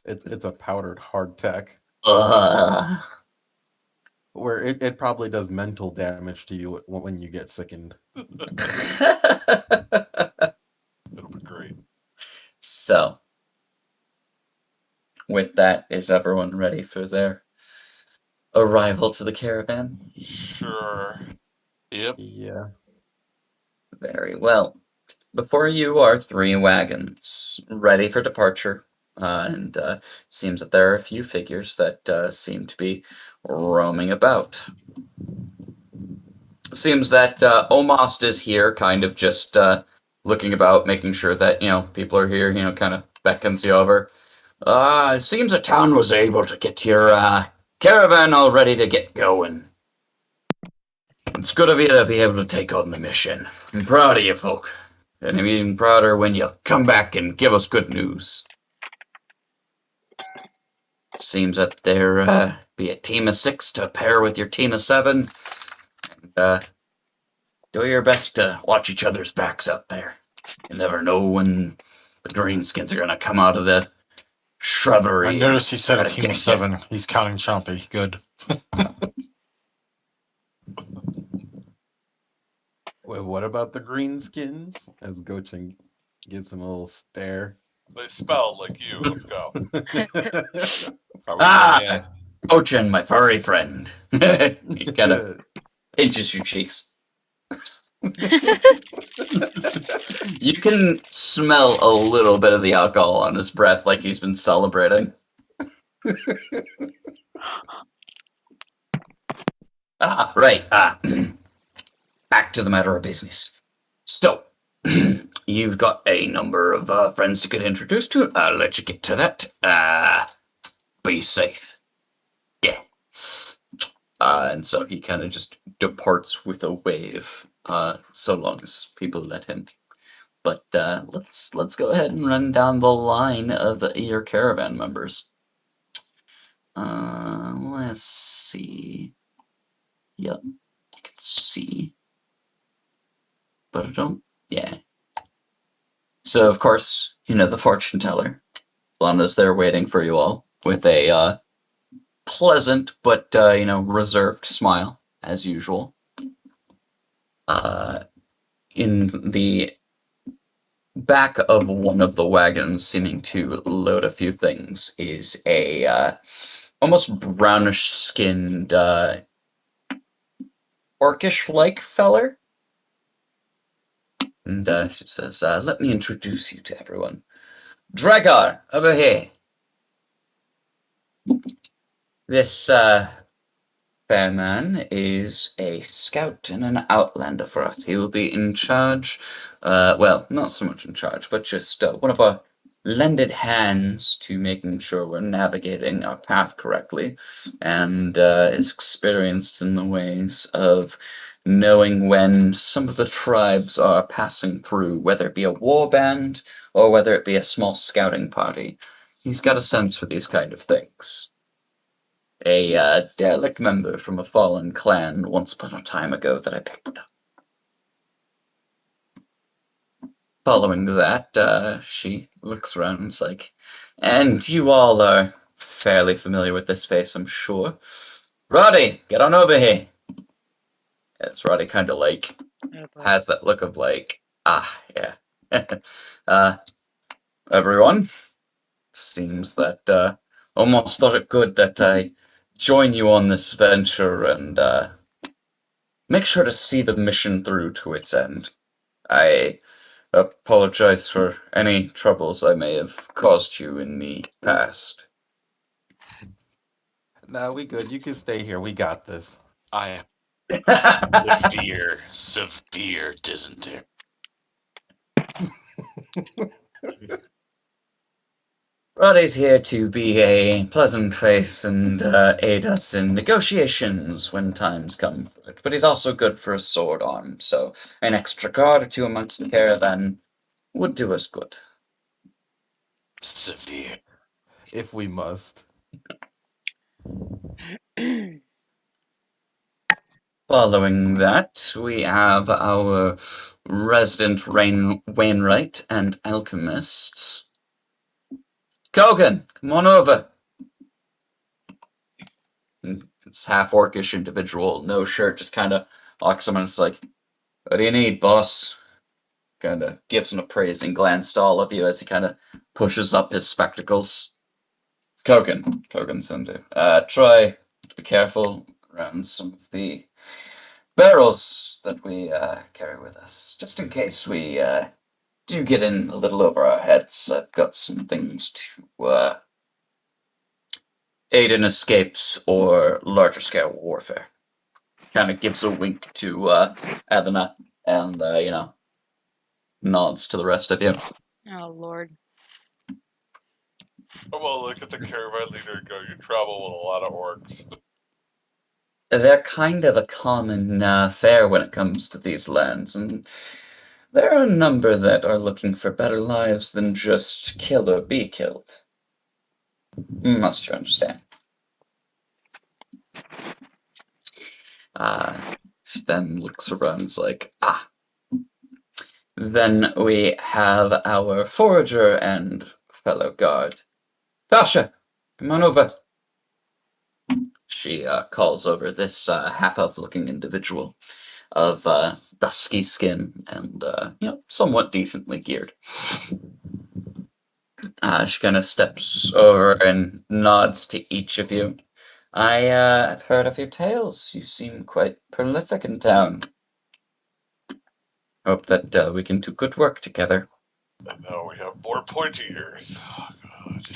It's a powdered hardtack Ugh. where it probably does mental damage to you when you get sickened. It'll be great. So, with that, is everyone ready for their arrival to the caravan? Sure. Yep. Yeah. Very well. Before you are 3 wagons ready for departure, and seems that there are a few figures that seem to be roaming about. Seems that Omast is here, kind of just looking about, making sure that people are here. Kind of beckons you over. It seems the town was able to get your caravan all ready to get going. It's good of you to be able to take on the mission. I'm proud of you folk. And I'm even prouder when you come back and give us good news. Seems that there be a team of 6 to pair with your team of 7. And do your best to watch each other's backs out there. You never know when the greenskins are going to come out of the shrubbery. I noticed he said try a to team of get you. 7. He's counting Chompy. Good. Wait, what about the greenskins? As Gochin gives him a little stare. They smell like you. Let's go. Probably yeah. Ochin, my furry friend. He kind of pinches your cheeks. You can smell a little bit of the alcohol on his breath, like he's been celebrating. Right. Back to the matter of business. So, you've got a number of friends to get introduced to. I'll let you get to that. Be safe. Yeah. And so he kind of just departs with a wave, so long as people let him. But let's go ahead and run down the line of your caravan members. Let's see. Yep, you can see, but I don't Yeah. So, of course, the fortune teller. Blonda's there waiting for you all with a pleasant but, reserved smile, as usual. In the back of one of the wagons, seeming to load a few things, is a almost brownish-skinned, orcish-like feller. And she says, let me introduce you to everyone. Dragar, over here. This fair man is a scout and an outlander for us. He will be in charge, well, not so much in charge, but just one of our lended hands to making sure we're navigating our path correctly, and is experienced in the ways of knowing when some of the tribes are passing through, whether it be a war band or whether it be a small scouting party. He's got a sense for these kind of things. A derelict member from a fallen clan once upon a time ago that I picked up. Following that, she looks around and is like, and you all are fairly familiar with this face, I'm sure. Roddy, get on over here. As Roddy kind of like Oh boy. has that look of like, yeah. Everyone, seems that almost thought it good that I join you on this venture and make sure to see the mission through to its end. I apologize for any troubles I may have caused you in the past. No, we good. You can stay here. We got this. I severe dysentery. Roddy's here to be a pleasant face and aid us in negotiations when times come for it. But he's also good for a sword arm, so an extra guard or two amongst the caravan would do us good. Severe. If we must. Following that, we have our resident Wainwright and alchemist. Kogan, come on over. And it's half orcish individual, no shirt, just kind of walks him and it's like, what do you need, boss? Kind of gives an appraising glance to all of you as he kind of pushes up his spectacles. Kogan's under. Try to be careful around some of the barrels that we carry with us, just in case we do get in a little over our heads. I've got some things to aid in escapes or larger scale warfare. Kind of gives a wink to Adana and, nods to the rest of you. Oh Lord. Oh, well, look at the caravan leader go. You travel with a lot of orcs. They're kind of a common fare when it comes to these lands, and there are a number that are looking for better lives than just kill or be killed. Must you understand? She then looks around and is like, Then we have our forager and fellow guard. Tasha, come on over. She calls over this half-elf looking individual of dusky skin and, somewhat decently geared. She kind of steps over and nods to each of you. I've heard of your tales. You seem quite prolific in town. Hope that we can do good work together. And now we have more pointy ears. Oh, God.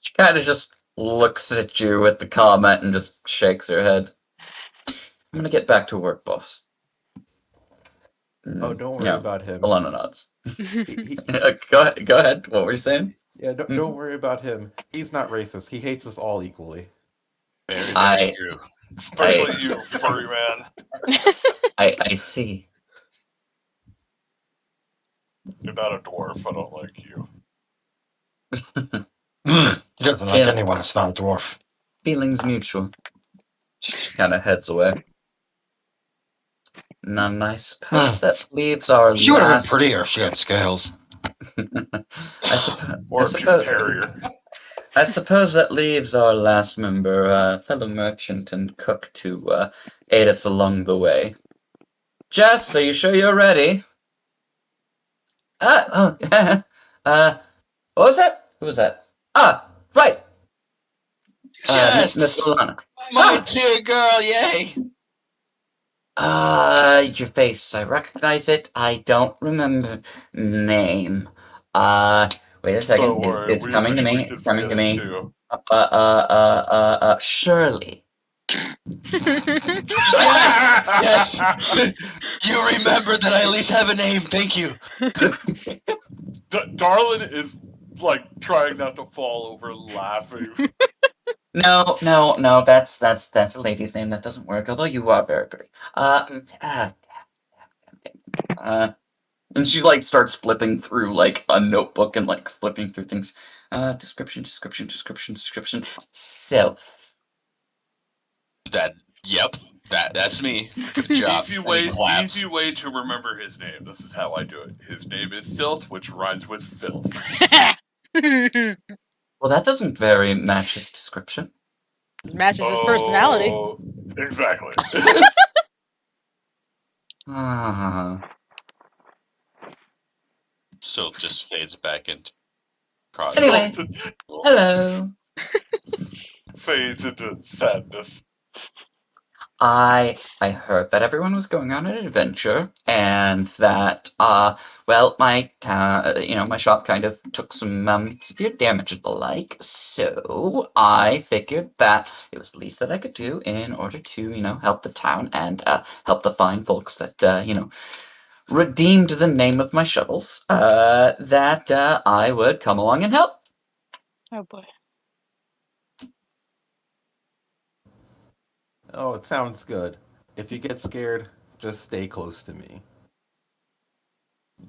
She kind of just looks at you with the comment and just shakes her head. I'm gonna get back to work, boss. Oh, don't worry about him. Alana nods. He, Go ahead. What were you saying? yeah, don't worry about him. He's not racist. He hates us all equally. Very, I- very true. Especially you, furry man. I see. You're not a dwarf. I don't like you. He doesn't like Yeah. anyone that's not a dwarf. Feelings mutual. She kind of heads away. And I suppose that leaves our She would have been last. prettier if she had scales. I suppose. Or if she was hairier. I suppose that leaves our last member, fellow merchant and cook, to aid us along the way. Jess, are you sure you're ready? Oh, what was that? Who was that? Ah, right. Miss Jess! Alana. My dear girl, yay! Your face. I recognize it. I don't remember name. Wait a second. Don't worry, It's we coming to wish we me. could It's coming to forget it me. too. Shirley. Yes! You remembered that I at least have a name, thank you. Darlin is like trying not to fall over laughing. No, that's a lady's name. That doesn't work. Although you are very pretty. And she like starts flipping through like a notebook and like flipping through things. Description. Self. Yep, that's me. Good job. Easy And way, he claps. easy way to remember his name. This is how I do it. His name is Silt, which rhymes with filth. Well, that doesn't very match his description. It matches his personality. Oh, exactly. Ah. So just fades back into cross. Anyway, hello. Fades into sadness. I heard that everyone was going on an adventure, and that well, my town, my shop kind of took some severe damage and the like. So I figured that it was the least that I could do in order to, help the town and help the fine folks that redeemed the name of my shovels. That I would come along and help. Oh boy. Oh, it sounds good. If you get scared, just stay close to me.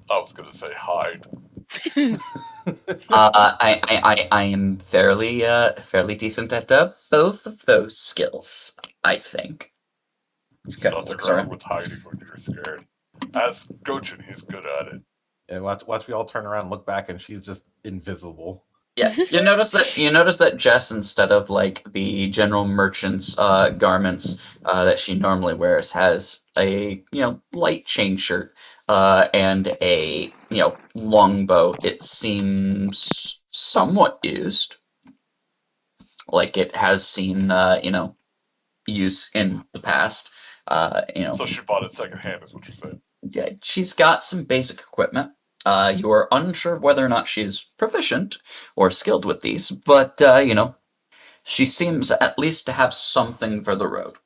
I was gonna say hide. I am fairly decent at both of those skills, I think. There's Kind of nothing looks wrong around. with hiding when you're scared. As Gochin, he's good at it. And watch we all turn around and look back, and she's just invisible. Yeah, you notice that Jess, instead of like the general merchant's garments that she normally wears, has a light chain shirt and a long bow. It seems somewhat used, like it has seen use in the past. So she bought it secondhand, is what you're saying. Yeah, she's got some basic equipment. You are unsure whether or not she is proficient or skilled with these, but she seems at least to have something for the road.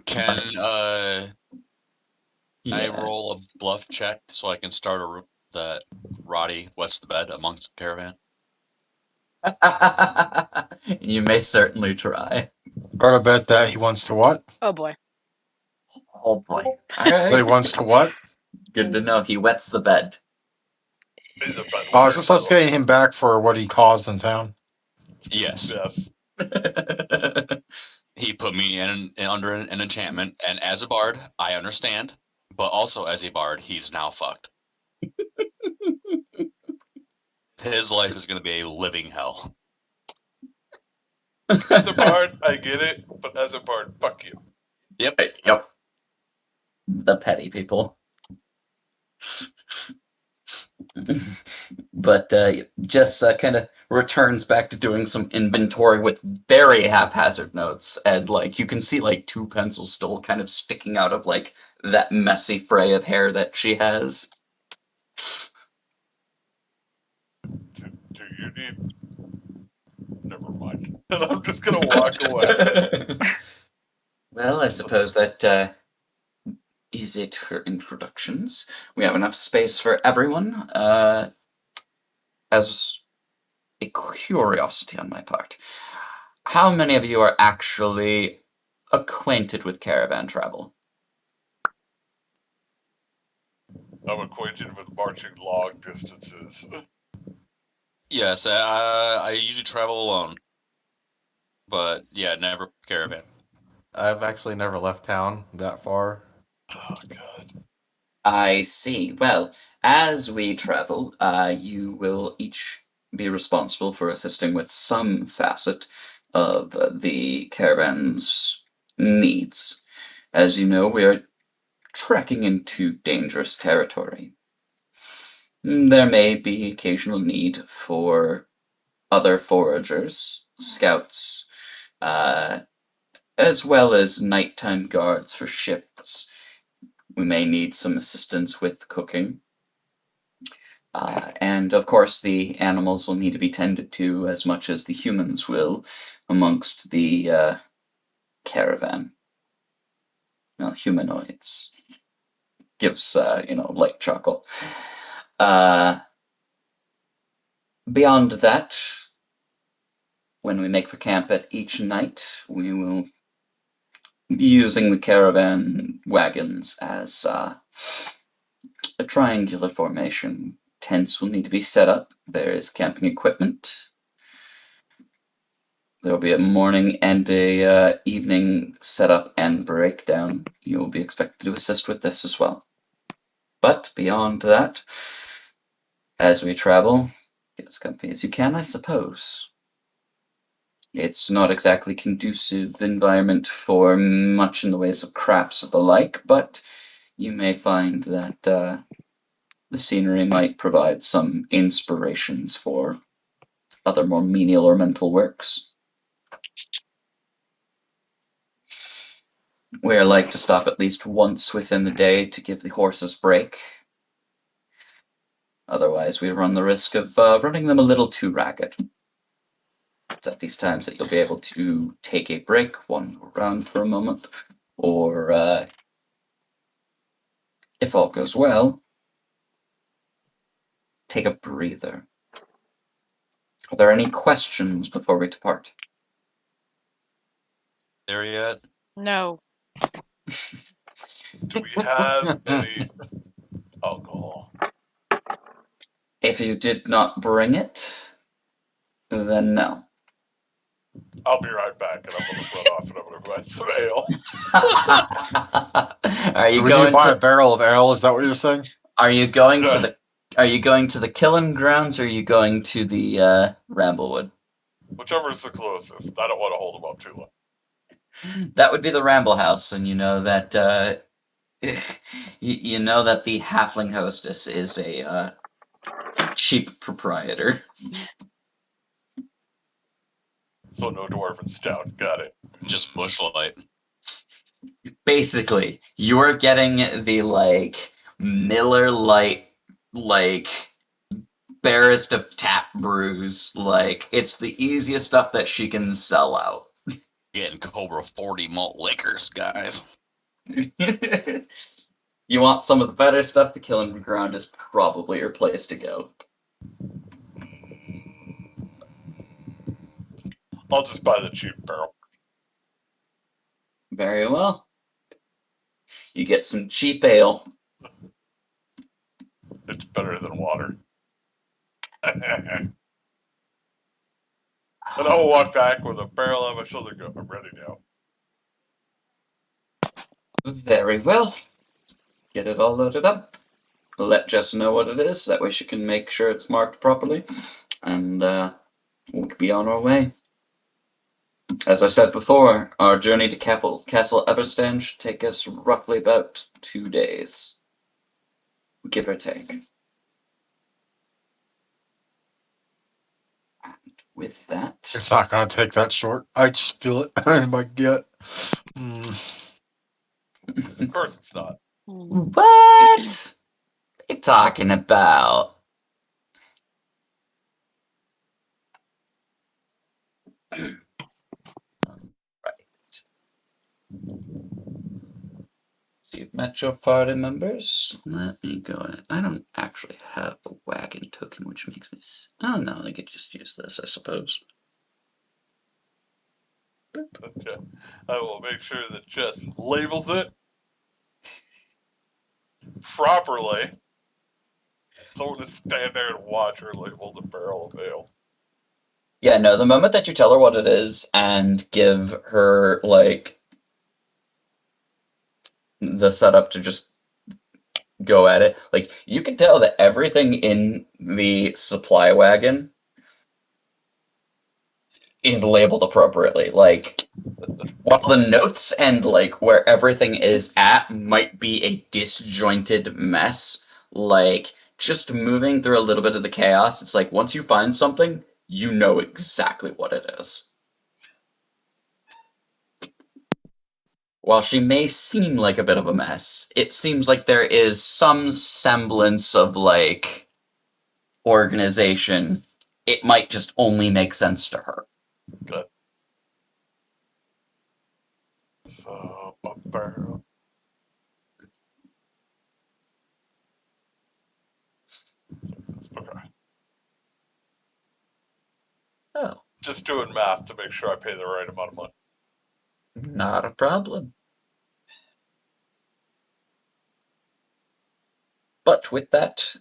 Can I Yeah. roll a bluff check so I can start a room that Roddy wets the bed amongst the caravan? You may certainly try. Got to bet that he wants to what? Oh boy. Oh boy. That he wants to what? Good to know. He wets the bed. He's a bad Oh, is this us getting him back for what he caused in town? Yes. Yes. He put me under an enchantment, and as a bard, I understand. But also as a bard, he's now fucked. His life is going to be a living hell. As a bard, I get it, but as a bard, fuck you. Yep. Yep. The petty people. But Jess kind of returns back to doing some inventory with very haphazard notes, and like you can see like two pencils still kind of sticking out of like that messy fray of hair that she has. Do you need? Never mind. I'm just gonna walk away. Well, I suppose that is it for introductions. We have enough space for everyone. As a curiosity on my part, how many of you are actually acquainted with caravan travel? I'm acquainted with marching long distances. Yes, I usually travel alone. But yeah, never caravan. I've actually never left town that far. Oh god. I see. Well, as we travel, you will each be responsible for assisting with some facet of the caravan's needs. As you know, we are trekking into dangerous territory. There may be occasional need for other foragers, scouts, uh, as well as nighttime guards for shifts. We may need some assistance with cooking. And of course, the animals will need to be tended to as much as the humans will amongst the caravan. Well, humanoids. Gives, light chuckle. Beyond that, when we make for camp at each night, we will be using the caravan wagons as a triangular formation. Tents will need to be set up. There is camping equipment. There will be a morning and a evening setup and breakdown. You will be expected to assist with this as well. But beyond that, as we travel, get as comfy as you can, I suppose. It's not exactly conducive environment for much in the ways of crafts of the like, but you may find that the scenery might provide some inspirations for other more menial or mental works. We are like to stop at least once within the day to give the horses break. Otherwise, we run the risk of running them a little too ragged. It's at these times that you'll be able to take a break, wander around for a moment, or if all goes well, take a breather. Are there any questions before we depart? There yet? No. Do we have any alcohol? If you did not bring it, then no. I'll be right back, and I'm gonna run off and I'm gonna buy some ale. Are Do you we need to going buy a to? barrel of ale? Is that what you're saying? Are you going to Yeah. the? Are you going to the killing grounds, or are you going to the Ramblewood? Whichever is the closest. I don't want to hold them up too long. That would be the Ramble House, and you know that you know that the halfling hostess is a cheap proprietor. So no dwarven stout. Got it. Just bushlight. Basically, you're getting the Miller Lite barest of tap brews. It's the easiest stuff that she can sell out. Getting Cobra 40 malt liquors, guys. You want some of the better stuff, the Killing Ground is probably your place to go. I'll just buy the cheap barrel. Very well. You get some cheap ale. It's better than water. And I'll walk back with a barrel on my shoulder and go, I'm ready now. Very well. Get it all loaded up. Let Jess know what it is, that way she can make sure it's marked properly, and we'll be on our way. As I said before, our journey to Castle Everstand should take us roughly about 2 days, give or take. And with that, It's not going to take that short. I just feel it in my gut. Mm. Of course it's not. Hmm. what are you talking about? You've met your party members. Let me go ahead. I don't actually have a wagon token, which makes me. Oh no, I could just use this, I suppose. Okay. I will make sure that Jess labels it properly. Someone to stand there and watch her label the barrel of ale. Yeah, no, the moment that you tell her what it is and give her, the setup to just go at it. Like, you can tell that everything in the supply wagon is labeled appropriately. Like, while the notes and like where everything is at might be a disjointed mess, like just moving through a little bit of the chaos, it's like once you find something, you know exactly what it is. While she may seem like a bit of a mess, it seems like there is some semblance of like organization. It might just only make sense to her. Good. So, a barrel. Okay. Oh, Just doing math to make sure I pay the right amount of money. not a problem. But with that,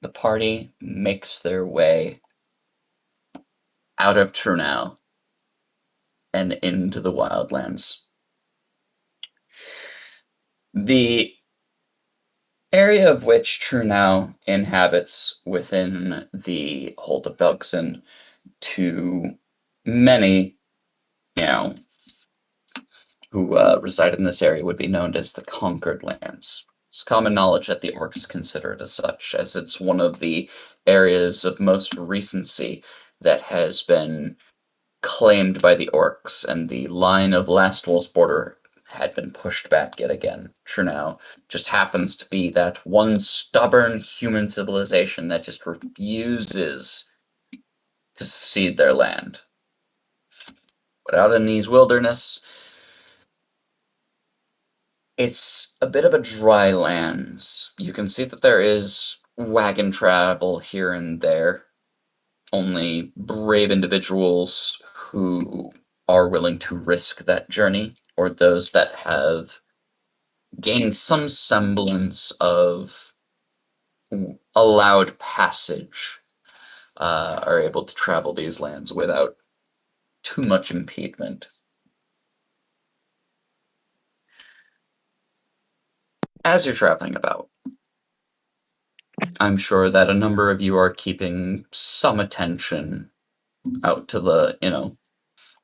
the party makes their way out of Trunau and into the wildlands. The area of which Trunau inhabits within the Hold of Belgson, to many, you know, who reside in this area would be known as the Conquered Lands. It's common knowledge that the orcs consider it as such, as it's one of the areas of most recency that has been claimed by the orcs, and the line of Lastwall's border had been pushed back yet again. Trunau just happens to be that one stubborn human civilization that just refuses to cede their land. But out in these wilderness, it's a bit of a dry lands. You can see that there is wagon travel here and there. Only brave individuals who are willing to risk that journey, or those that have gained some semblance of allowed passage, are able to travel these lands without too much impediment. As you're traveling about, I'm sure that a number of you are keeping some attention out to the,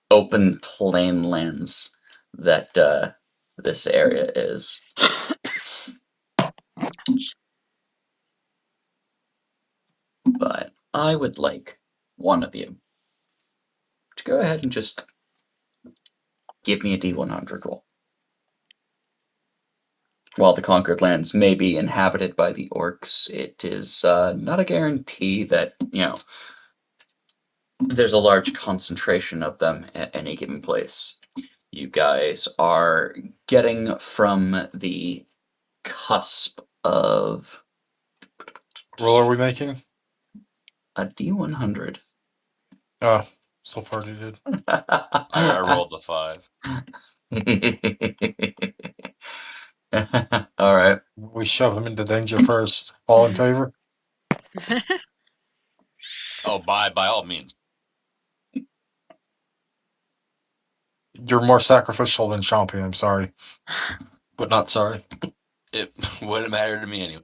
open plain lands that this area is. But I would like one of you to go ahead and just give me a D100 roll. While the conquered lands may be inhabited by the orcs, it is not a guarantee that, there's a large concentration of them at any given place. You guys are getting from the cusp of Roll are we making? a D100. So far you did. I rolled a 5. All right. We shove him into danger first. All in favor? Oh, by all means. You're more sacrificial than Champion, I'm sorry. But not sorry. It wouldn't matter to me anyway.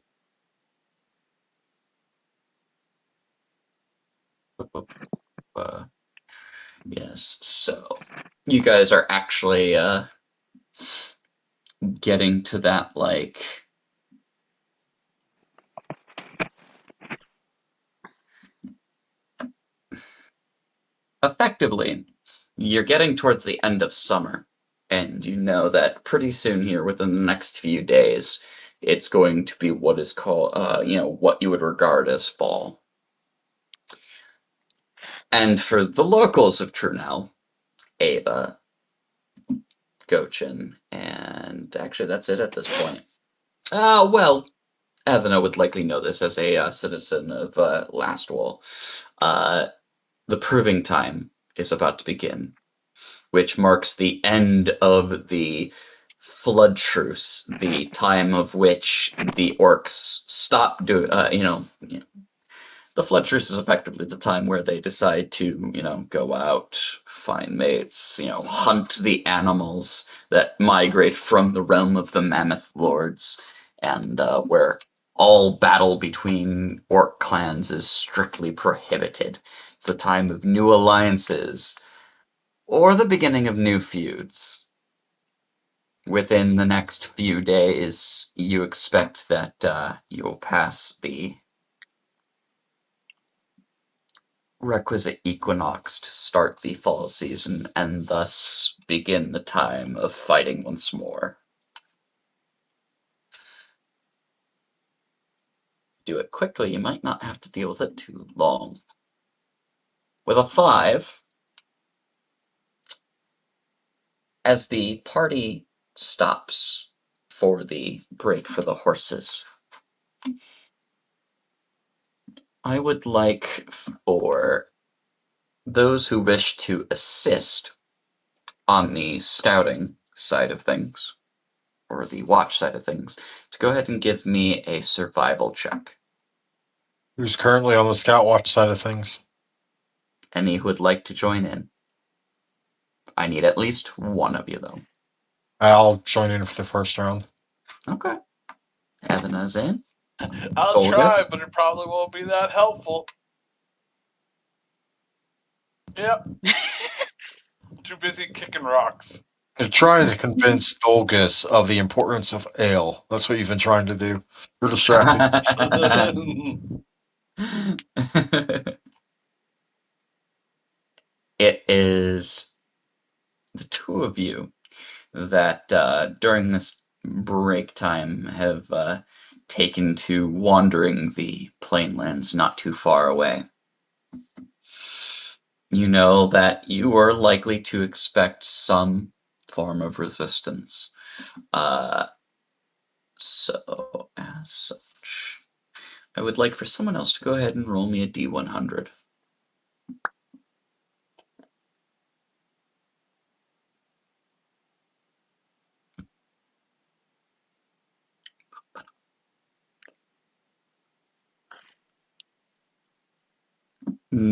Yes, so you guys are actually getting to that, like, effectively, you're getting towards the end of summer, and you know that pretty soon here, within the next few days, it's going to be what is called, what you would regard as fall. And for the locals of Trunau, Ava, Gochin, and actually that's it at this point. Well, Evana would likely know this as a citizen of Lastwall. The proving time is about to begin, which marks the end of the flood truce, the time of which the orcs stop doing, the flood truce is effectively the time where they decide to, go out find mates, hunt the animals that migrate from the realm of the Mammoth Lords, and where all battle between orc clans is strictly prohibited. It's the time of new alliances, or the beginning of new feuds. Within the next few days, you expect that you'll pass the requisite equinox to start the fall season and thus begin the time of fighting once more. Do it quickly, you might not have to deal with it too long. With a 5, as the party stops for the break for the horses, I would like for those who wish to assist on the scouting side of things, or the watch side of things, to go ahead and give me a survival check. Who's currently on the Scout Watch side of things? Any who would like to join in. I need at least one of you, though. I'll join in for the first round. Okay. Ethena's in. I'll try, Olga's? but it probably won't be that helpful. Yep. I'm too busy kicking rocks. You're trying to convince Dolgus of the importance of ale. That's what you've been trying to do. You're distracted. It is the two of you that during this break time have taken to wandering the plainlands not too far away. You know that you are likely to expect some form of resistance. So, as such, I would like for someone else to go ahead and roll me a D100.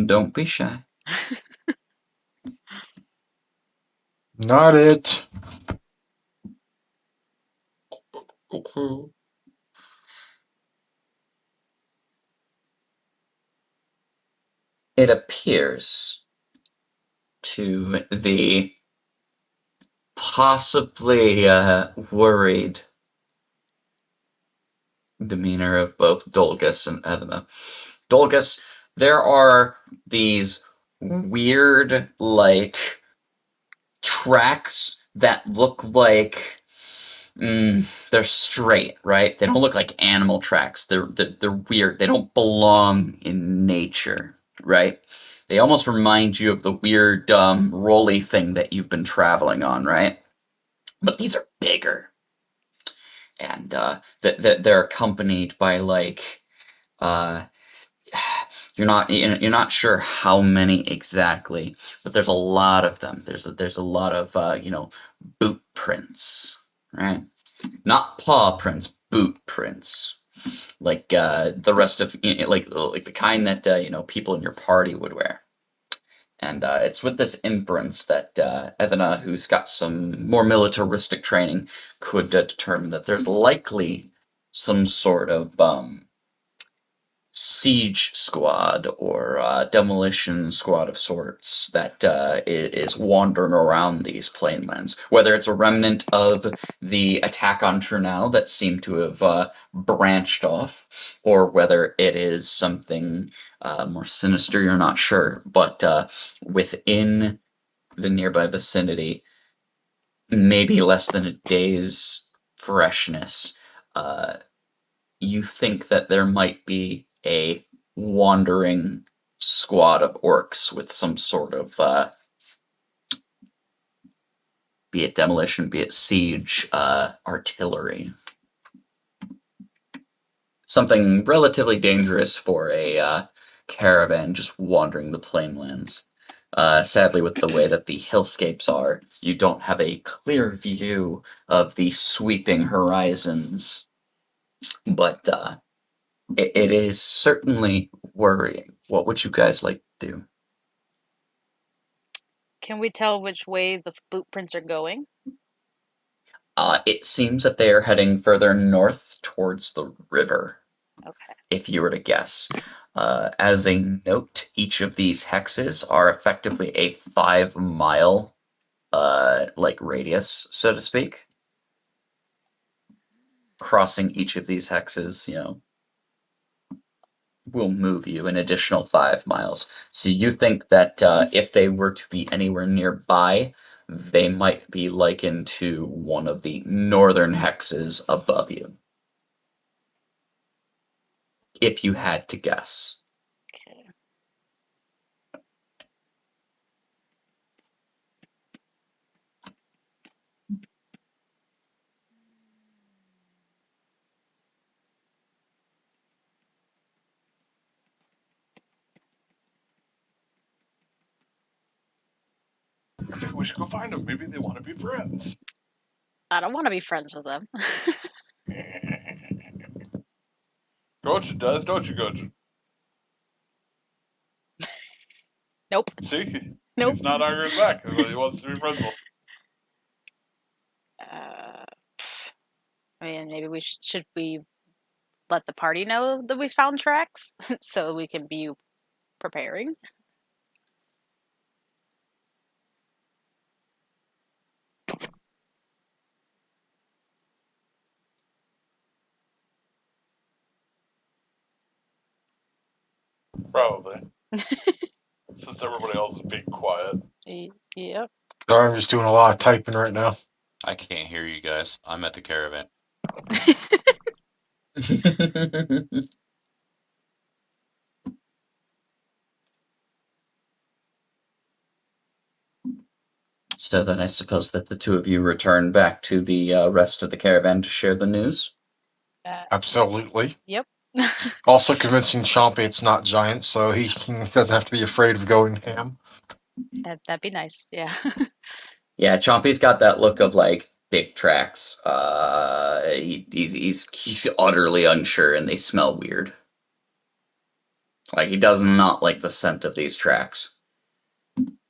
Don't be shy. Not it. Okay. It appears to the possibly worried demeanor of both Dolgus and Edna. Dolgus, there are these weird, tracks that look like they're straight, right? They don't look like animal tracks. They're weird. They don't belong in nature, right? They almost remind you of the weird rolly thing that you've been traveling on, right? But these are bigger, and they're accompanied by uh, you're not sure how many exactly, but there's a lot of them. There's a lot of boot prints, right? Not paw prints, boot prints, like the rest of like the kind that people in your party would wear. And it's with this inference that Evana, who's got some more militaristic training, could determine that there's likely some sort of siege squad or demolition squad of sorts that is wandering around these plainlands. Whether it's a remnant of the attack on Trunau that seemed to have branched off, or whether it is something more sinister, you're not sure. But within the nearby vicinity, maybe less than a day's freshness, uh, you think that there might be a wandering squad of orcs with some sort of be it demolition, be it siege, artillery. Something relatively dangerous for a caravan just wandering the plainlands. Sadly, with the way that the hillscapes are, you don't have a clear view of the sweeping horizons. But it is certainly worrying. What would you guys like to do? Can we tell which way the footprints are going? It seems that they are heading further north towards the river, Okay. if you were to guess. As a note, each of these hexes are effectively a 5 mile radius, so to speak. Crossing each of these hexes, will move you an additional 5 miles. So you think that if they were to be anywhere nearby, they might be likened to one of the northern hexes above you. If you had to guess. Okay. I think we should go find them. Maybe they want to be friends. I don't want to be friends with them. Coach does, don't you, Coach? Nope. See? Nope. He's not arguing back. He wants to be friends with. I mean, maybe should we let the party know that we found tracks so we can be preparing? Probably. Since everybody else is being quiet. Yep. Sorry, I'm just doing a lot of typing right now. I can't hear you guys. I'm at the caravan. So then I suppose that the two of you return back to the rest of the caravan to share the news. Absolutely. Yep. Also convincing Chompy it's not giant, so he doesn't have to be afraid of going ham. That'd be nice. Yeah. Yeah, Chompy's got that look of like big tracks. He's utterly unsure, and they smell weird. Like he does not like the scent of these tracks.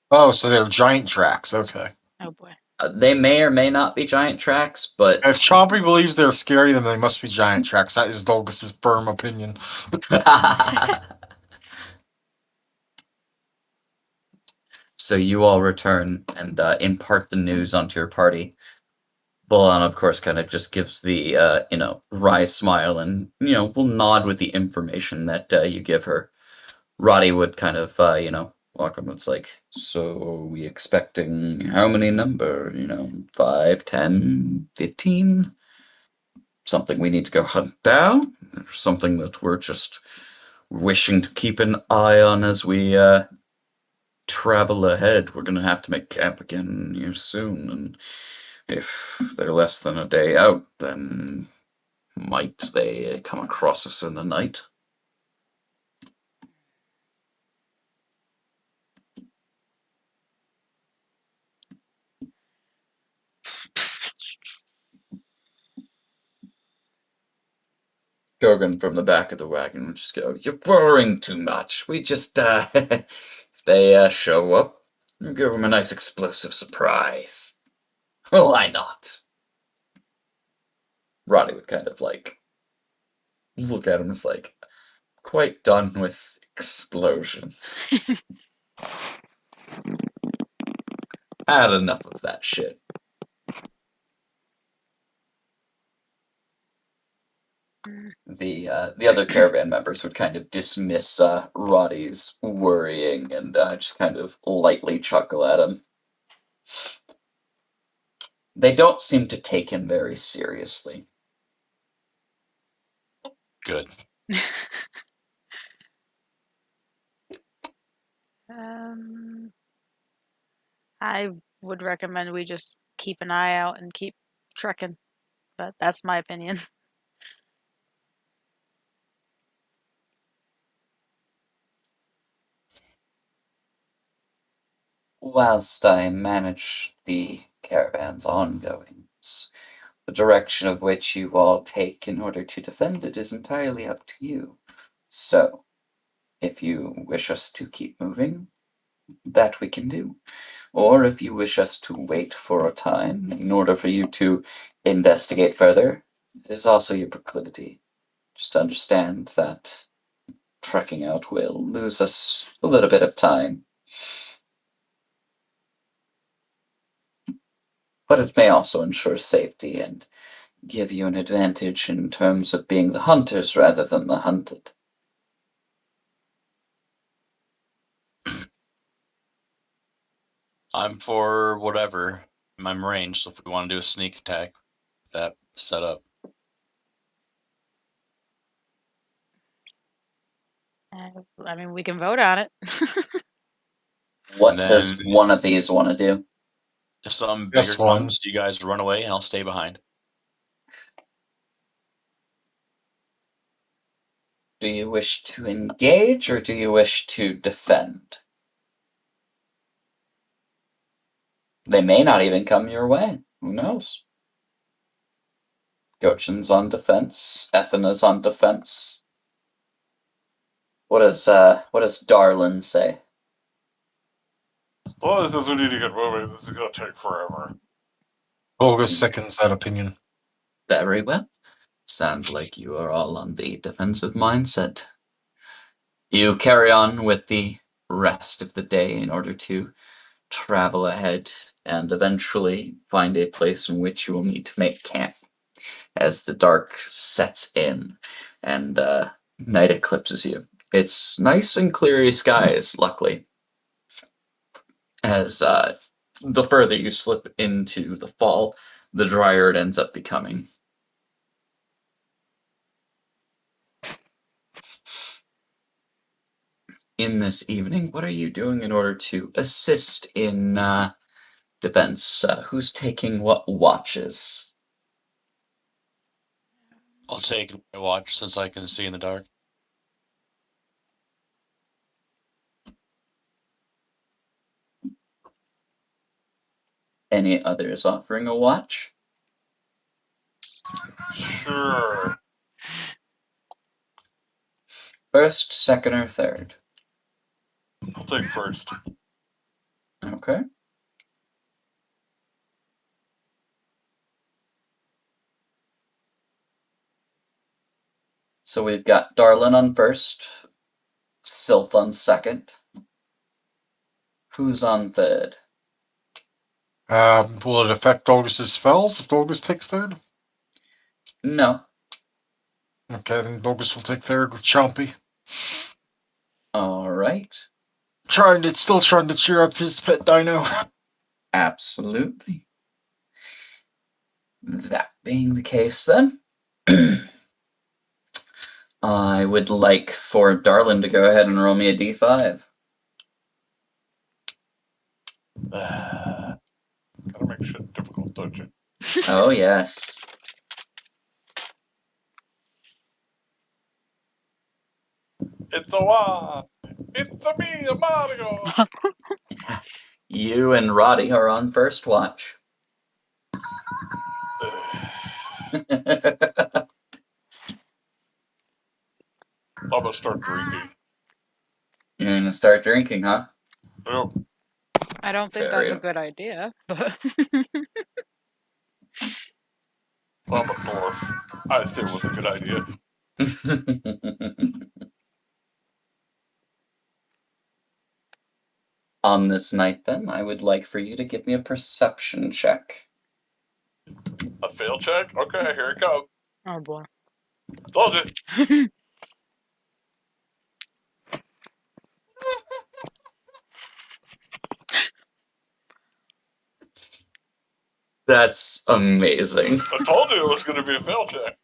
Oh, so they're giant tracks. Okay. Oh boy. They may or may not be giant tracks, but If Chompy believes they're scary, then they must be giant tracks. That is Dolgus's firm opinion. So you all return and impart the news onto your party. Bullon, of course, kind of just gives the wry smile and will nod with the information that you give her. Roddy would kind of welcome. It's like, so we expecting how many number? 5, 10, 15? Something we need to go hunt down? Or something that we're just wishing to keep an eye on as we travel ahead? We're gonna have to make camp again here soon, and if they're less than a day out, then might they come across us in the night? Gorgon from the back of the wagon would just go, "You're worrying too much. We just, if they show up, we'll give them a nice explosive surprise. Why not?" Roddy would kind of like look at him as like, quite done with explosions. Had enough of that shit. The other caravan members would kind of dismiss Roddy's worrying and just kind of lightly chuckle at him. They don't seem to take him very seriously. Good. I would recommend we just keep an eye out and keep trekking, but that's my opinion. Whilst I manage the caravan's ongoings, the direction of which you all take in order to defend it is entirely up to you. So, if you wish us to keep moving, that we can do. or if you wish us to wait for a time in order for you to investigate further, it is also your proclivity. Just understand that trekking out will lose us a little bit of time. But it may also ensure safety and give you an advantage in terms of being the hunters rather than the hunted. I'm for whatever. I'm ranged, so if we want to do a sneak attack, that set up. I mean, we can vote on it. What And does then one of these want to do? if something This bigger one. comes, you guys run away and I'll stay behind. Do you wish to engage or do you wish to defend? They may not even come your way. Who knows? Gochen's on defense. Ethana's on defense. What does Darlin say? Well, this is we need to get moving. This is gonna take forever. Dolgus seconds that opinion. Very well. Sounds like you are all on the defensive mindset. You carry on with the rest of the day in order to travel ahead and eventually find a place in which you will need to make camp as the dark sets in and night eclipses you. It's nice and clear skies, luckily, as the further you slip into the fall, the drier it ends up becoming. In this evening, what are you doing in order to assist in defense? Who's taking what watches? I'll take my watch since I can see in the dark. Any others offering a watch? Sure. First, second, or third? I'll take first. Okay. So we've got Darlin on first, Sylph on second. Who's on third? Will it affect Dolgus's spells if Dolgus takes third? No. Okay, then Dolgus will take third with Chompy. All right. Still trying to cheer up his pet dino. Absolutely. That being the case, then, I would like for Darlin to go ahead and roll me a d5. Gotta make shit difficult, don't you? Oh, yes. It's a one. It's a me, a Mario. You and Roddy are on first watch. I'm gonna start drinking. You're gonna start drinking, huh? Yep. I don't think Very that's a good idea, but I'm a dwarf. I say it was a good idea. On this night, then, I would like for you to give me a perception check. A fail check? Okay, here it goes. oh boy. Told you. That's amazing. I told you it was gonna be a fail check.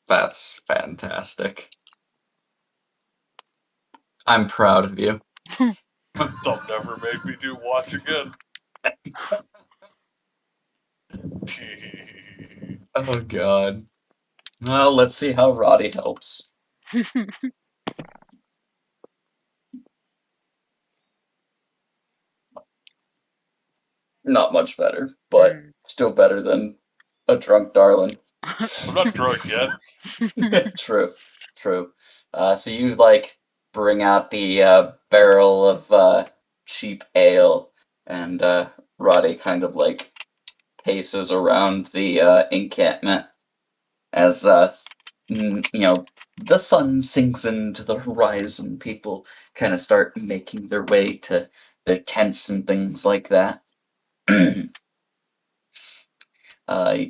That's fantastic. I'm proud of you. They'll never make me do watch again. Oh god. Well, let's see how Roddy helps. Not much better, but still better than a drunk Darlin. I'm not drunk yet. True. So you like bring out the barrel of cheap ale, and Roddy kind of like paces around the encampment as the sun sinks into the horizon. People kind of start making their way to their tents and things like that. He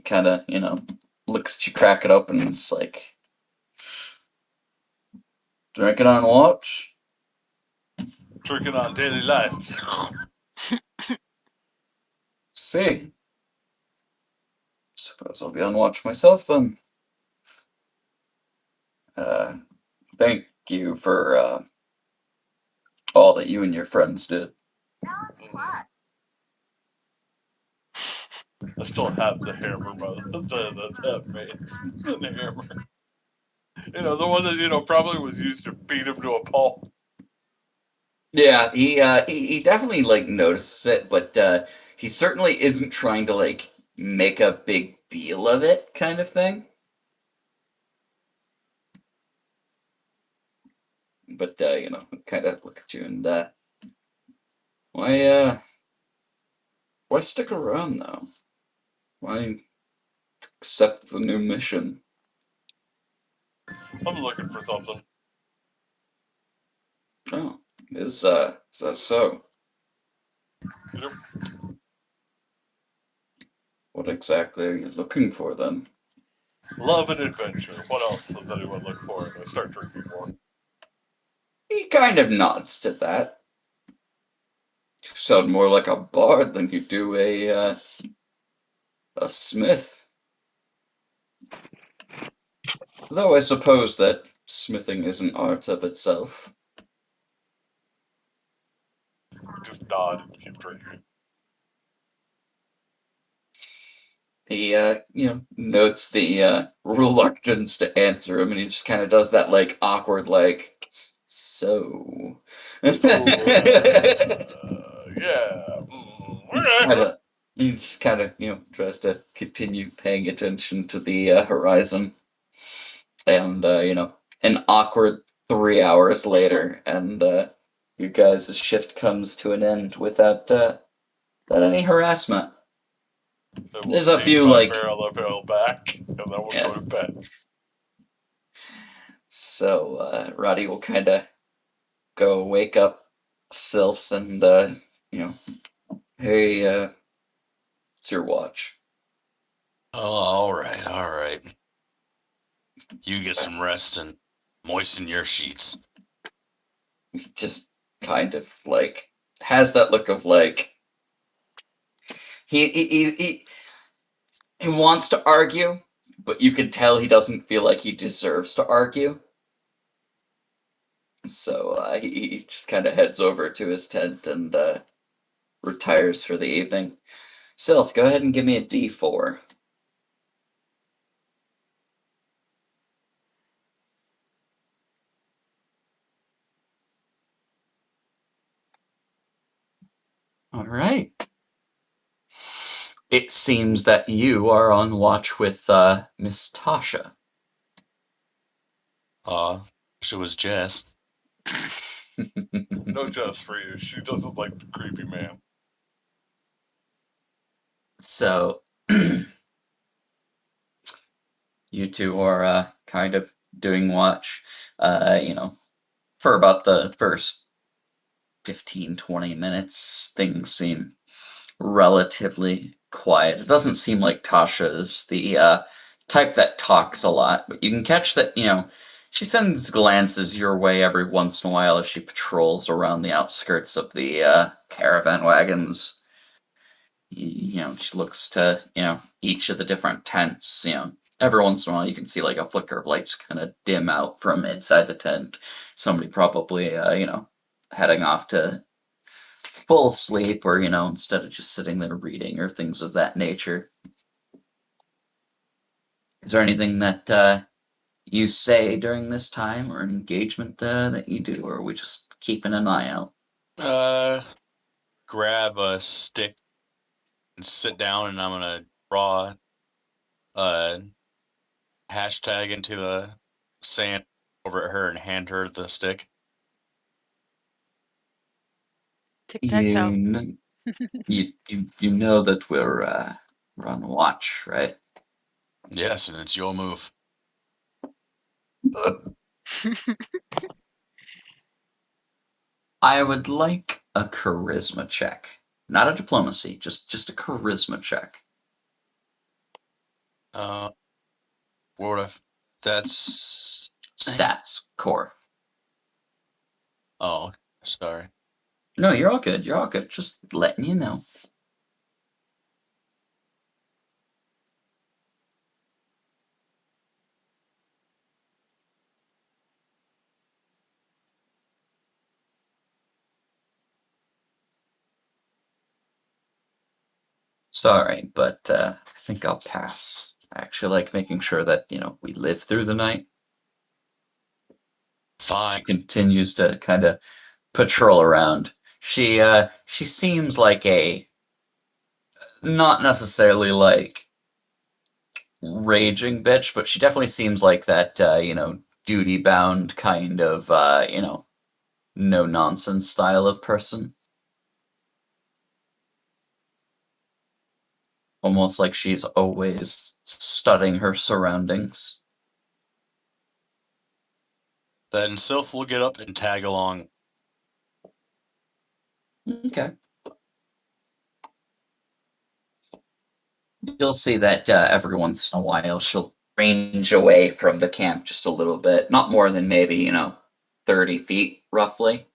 kind of, looks at you, crack it open, and it's like, drinking on watch? Drinking on daily life. See. Suppose I'll be on watch myself then. Thank you for all that you and your friends did. I still have the hammer, brother. That mace. The hammer. The one that, probably was used to beat him to a pulp. Yeah, he definitely like notices it, but he certainly isn't trying to like make a big deal of it, kind of thing. But kind of look at you and why stick around though? Why accept the new mission? I'm looking for something. Oh, is that so? Yep. What exactly are you looking for then? Love and adventure. What else does anyone look for? And I start drinking more. He kind of nods to that. You sound more like a bard than you do a smith. Though I suppose that smithing is an art of itself. Just nod and keep drinking. He, notes the reluctance to answer him, and he just kind of does that, like, awkward, like, so. Yeah. He just kind of, tries to continue paying attention to the horizon. And, an awkward 3 hours later, and you guys' shift comes to an end without any harassment. There's a few, my like, barrel of ale back, and then we'll go to bed. So Roddy will kind of go wake up Sylph and, hey, it's your watch. Oh, all right. You get some rest and moisten your sheets. He just kind of, like, has that look of, like, he wants to argue, but you can tell he doesn't feel like he deserves to argue. So he just kind of heads over to his tent and retires for the evening. Sylph, go ahead and give me a D4. All right. It seems that you are on watch with Miss Tasha. She was Jess. No Jess for you. She doesn't like the creepy man. So you two are kind of doing watch, for about the first 15-20 minutes. Things seem relatively quiet. It doesn't seem like Tasha is the type that talks a lot, but you can catch that, she sends glances your way every once in a while as she patrols around the outskirts of the caravan wagons. She looks to, each of the different tents, every once in a while you can see like a flicker of light just kind of dim out from inside the tent. Somebody probably, heading off to full sleep or, instead of just sitting there reading or things of that nature. Is there anything that you say during this time or an engagement that you do, or are we just keeping an eye out? Grab a stick and sit down, and I'm gonna draw a hashtag into the sand over at her and hand her the stick. Tic tac toe. You know that we're on watch, right? Yes, and it's your move. I would like a charisma check, not a diplomacy, just a charisma check. What would I? That's. Stats core. Oh, sorry. No, you're all good. You're all good. Just letting you know. Sorry, but I think I'll pass. I actually like making sure that, we live through the night. Fine. She continues to kind of patrol around. She seems like a not necessarily like raging bitch, but she definitely seems like that duty bound kind of no nonsense style of person. Almost like she's always studying her surroundings. Then Sylph will get up and tag along. Okay. You'll see that every once in a while she'll range away from the camp just a little bit, not more than maybe, 30 feet roughly,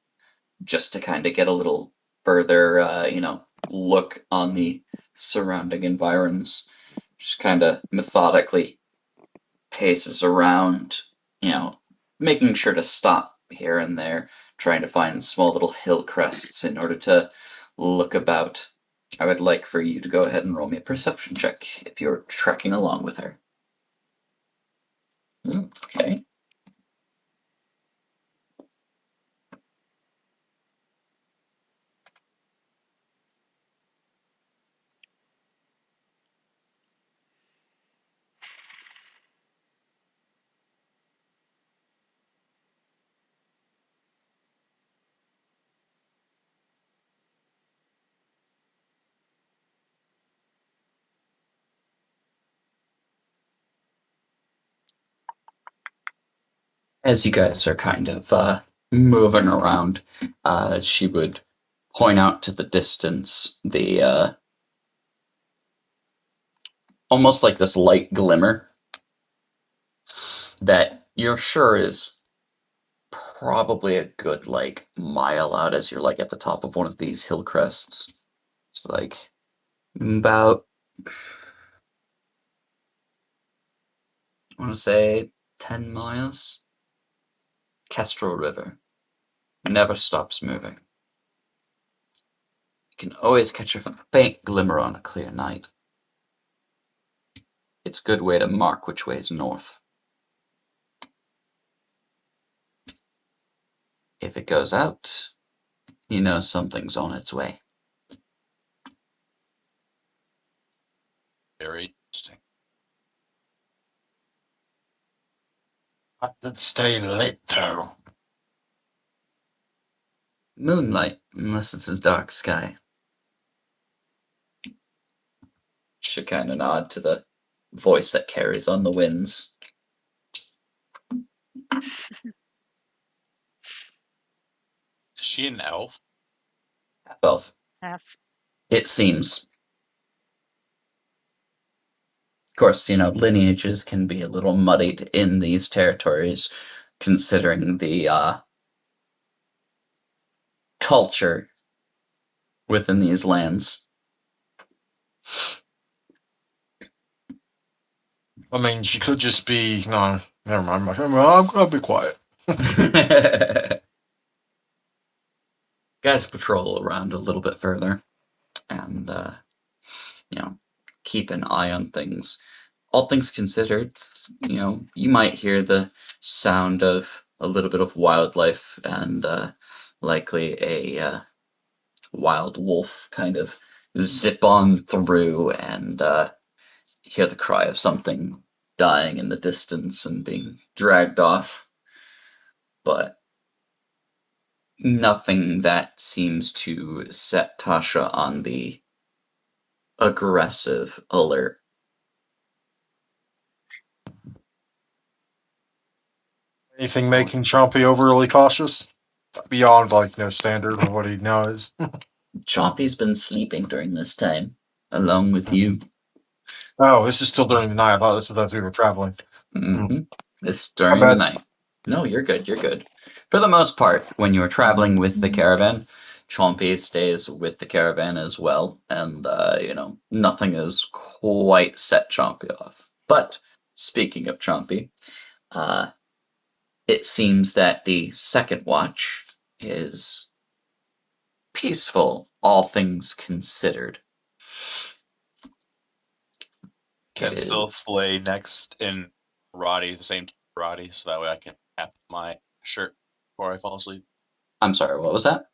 just to kind of get a little further, look on the surrounding environs. Just kind of methodically paces around, making sure to stop here and there, trying to find small little hill crests in order to look about. I would like for you to go ahead and roll me a perception check if you're trekking along with her. Okay. As you guys are kind of moving around, she would point out to the distance the almost like this light glimmer that you're sure is probably a good like mile out as you're like at the top of one of these hill crests. It's like about I want to say 10 miles. Kestrel River never stops moving. You can always catch a faint glimmer on a clear night. It's a good way to mark which way is north. If it goes out, you know something's on its way. Very interesting. I did stay lit though. Moonlight, unless it's a dark sky. Should kind of nod to the voice that carries on the winds. Is she an elf? Half elf. Half. It seems. Of course, lineages can be a little muddied in these territories, considering the culture within these lands. I mean, she could just be. No, never mind. I'm gonna be quiet. Guys patrol around a little bit further and, keep an eye on things. All things considered, you might hear the sound of a little bit of wildlife and likely a wild wolf kind of zip on through and hear the cry of something dying in the distance and being dragged off. But nothing that seems to set Tasha on the aggressive alert. Anything making Chompy overly cautious? Beyond, like, standard of what he knows. Chompy's been sleeping during this time, along with you. Oh, this is still during the night. I thought this was as we were traveling. Mm-hmm. It's My during the bad. night. No, you're good. You're good. For the most part, when you're traveling with the caravan, Chompy stays with the caravan as well, and nothing has quite set Chompy off. But speaking of Chompy, it seems that the second watch is peaceful, all things considered. Can It still is. lay next in Roddy, the same Roddy, so that way I can tap my shirt before I fall asleep. I'm sorry, what was that?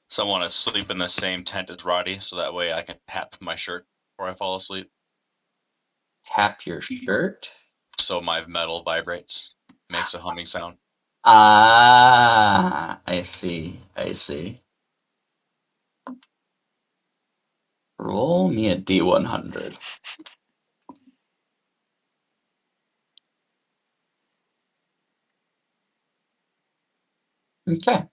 So I want to sleep in the same tent as Roddy, so that way I can tap my shirt before I fall asleep. Tap your shirt? So my metal vibrates, makes a humming sound. Ah, I see. I see. Roll me a D100. Okay.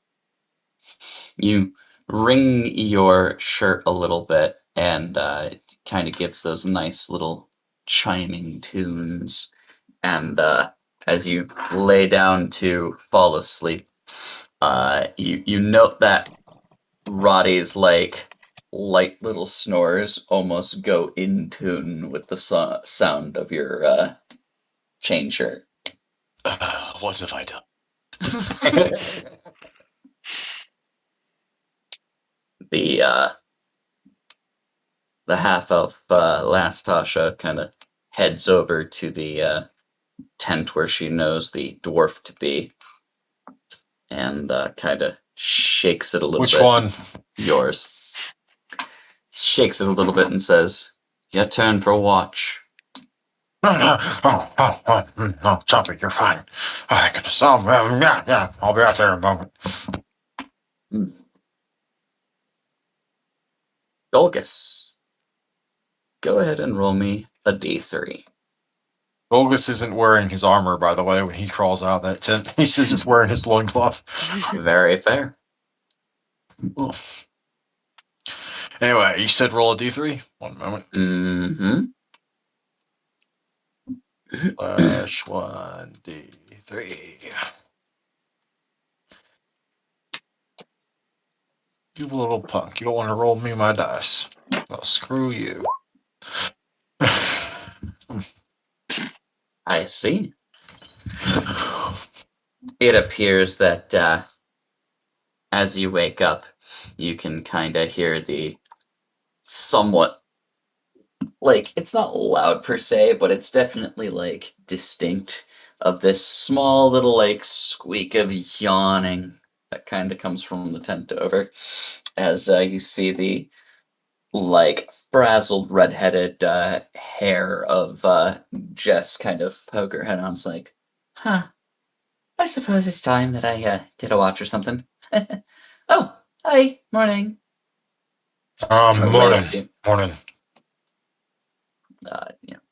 You ring your shirt a little bit, and it kind of gives those nice little chiming tunes. And as you lay down to fall asleep, you note that Roddy's light little snores almost go in tune with the sound of your chain shirt. What have I done? The the half elf last Tasha kind of heads over to the tent where she knows the dwarf to be, and kind of shakes it a little Which bit. one? Yours. Shakes it a little bit and says, "Your turn for a watch." No, Chompy, you're fine. Oh, thank goodness. Yeah, I'll be out there in a moment. Dolgus, go ahead and roll me a d3. Dolgus isn't wearing his armor, by the way, when he crawls out of that tent. He's just wearing his loincloth. Very fair. Anyway, you said roll a d3? One moment. Mm-hmm. Slash 1d3. You little punk. You don't want to roll me my dice. Well, screw you. I see. It appears that as you wake up, you can kind of hear the somewhat, it's not loud per se, but it's definitely distinct, of this small little squeak of yawning that kind of comes from the tent over, as you see the frazzled redheaded hair of Jess kind of poke her head on. It's like, huh, I suppose it's time that I did a watch or something. Oh, hi, morning. She kind of Morning. waves to you. Morning.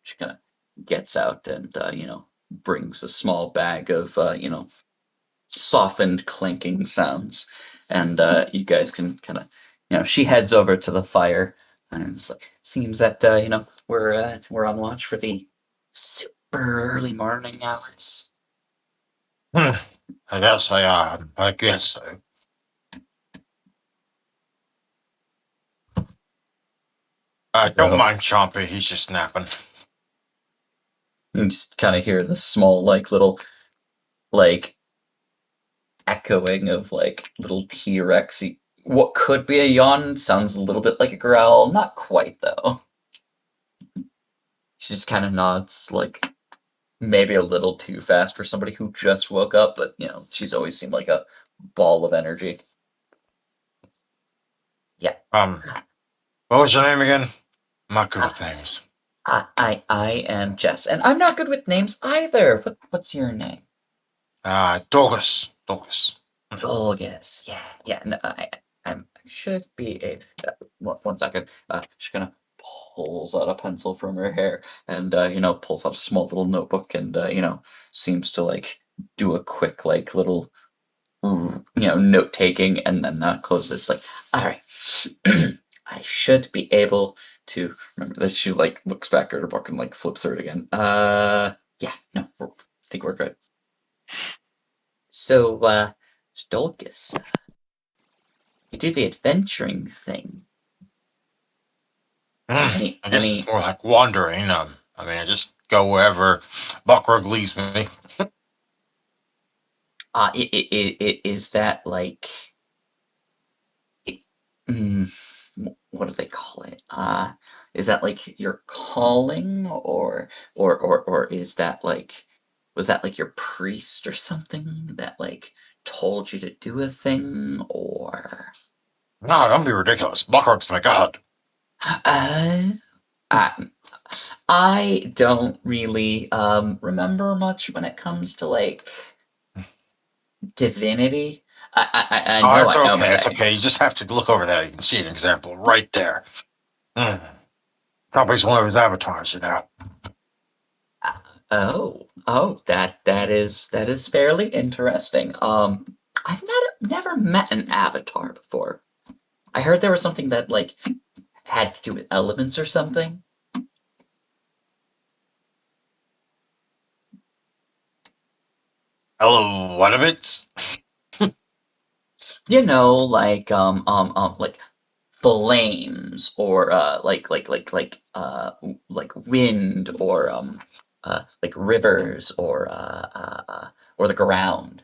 She kind of gets out and brings a small bag of softened clinking sounds, and you guys can kind of she heads over to the fire, and it's like, seems that we're on watch for the super early morning hours. I guess I guess so. Don't So mind Chompy. He's just napping. you just kind of hear the small little like echoing of little T-Rex. What could be a yawn sounds a little bit like a growl. Not quite though. She just kind of nods, maybe a little too fast for somebody who just woke up, but she's always seemed like a ball of energy. Yeah. What was your name again? I'm not good with names. I am Jess, and I'm not good with names either. What's your name? Dolgus. Dolgus. Oh yes, yeah, yeah. No, I should be a. One second. She's gonna pulls out a pencil from her hair and pulls out a small little notebook and seems to like do a quick like little note taking and then closes like, all right. I should be able to remember that. She like looks back at her book and like flips through it again. Yeah, no, I think we're good. So, Stolkus, you do the adventuring thing. I guess it's Any, more like wandering. I mean, I just go wherever Buckrug leads me. is that like, mm, what do they call it? Is that like your calling, or is that like, was that like your priest or something that like told you to do a thing, or? No, don't be ridiculous. Buckrug's my god. Uh, I, I don't really remember much when it comes to like divinity. I Oh, know it's I know my okay. It's name. okay. You just have to look over there. You can see an example right there. Probably one of his avatars, Uh, oh, that is fairly interesting. I've never met an avatar before. I heard there was something that like had to do with elements or something. Hello, what of it? Like flames or like wind or like rivers or the ground.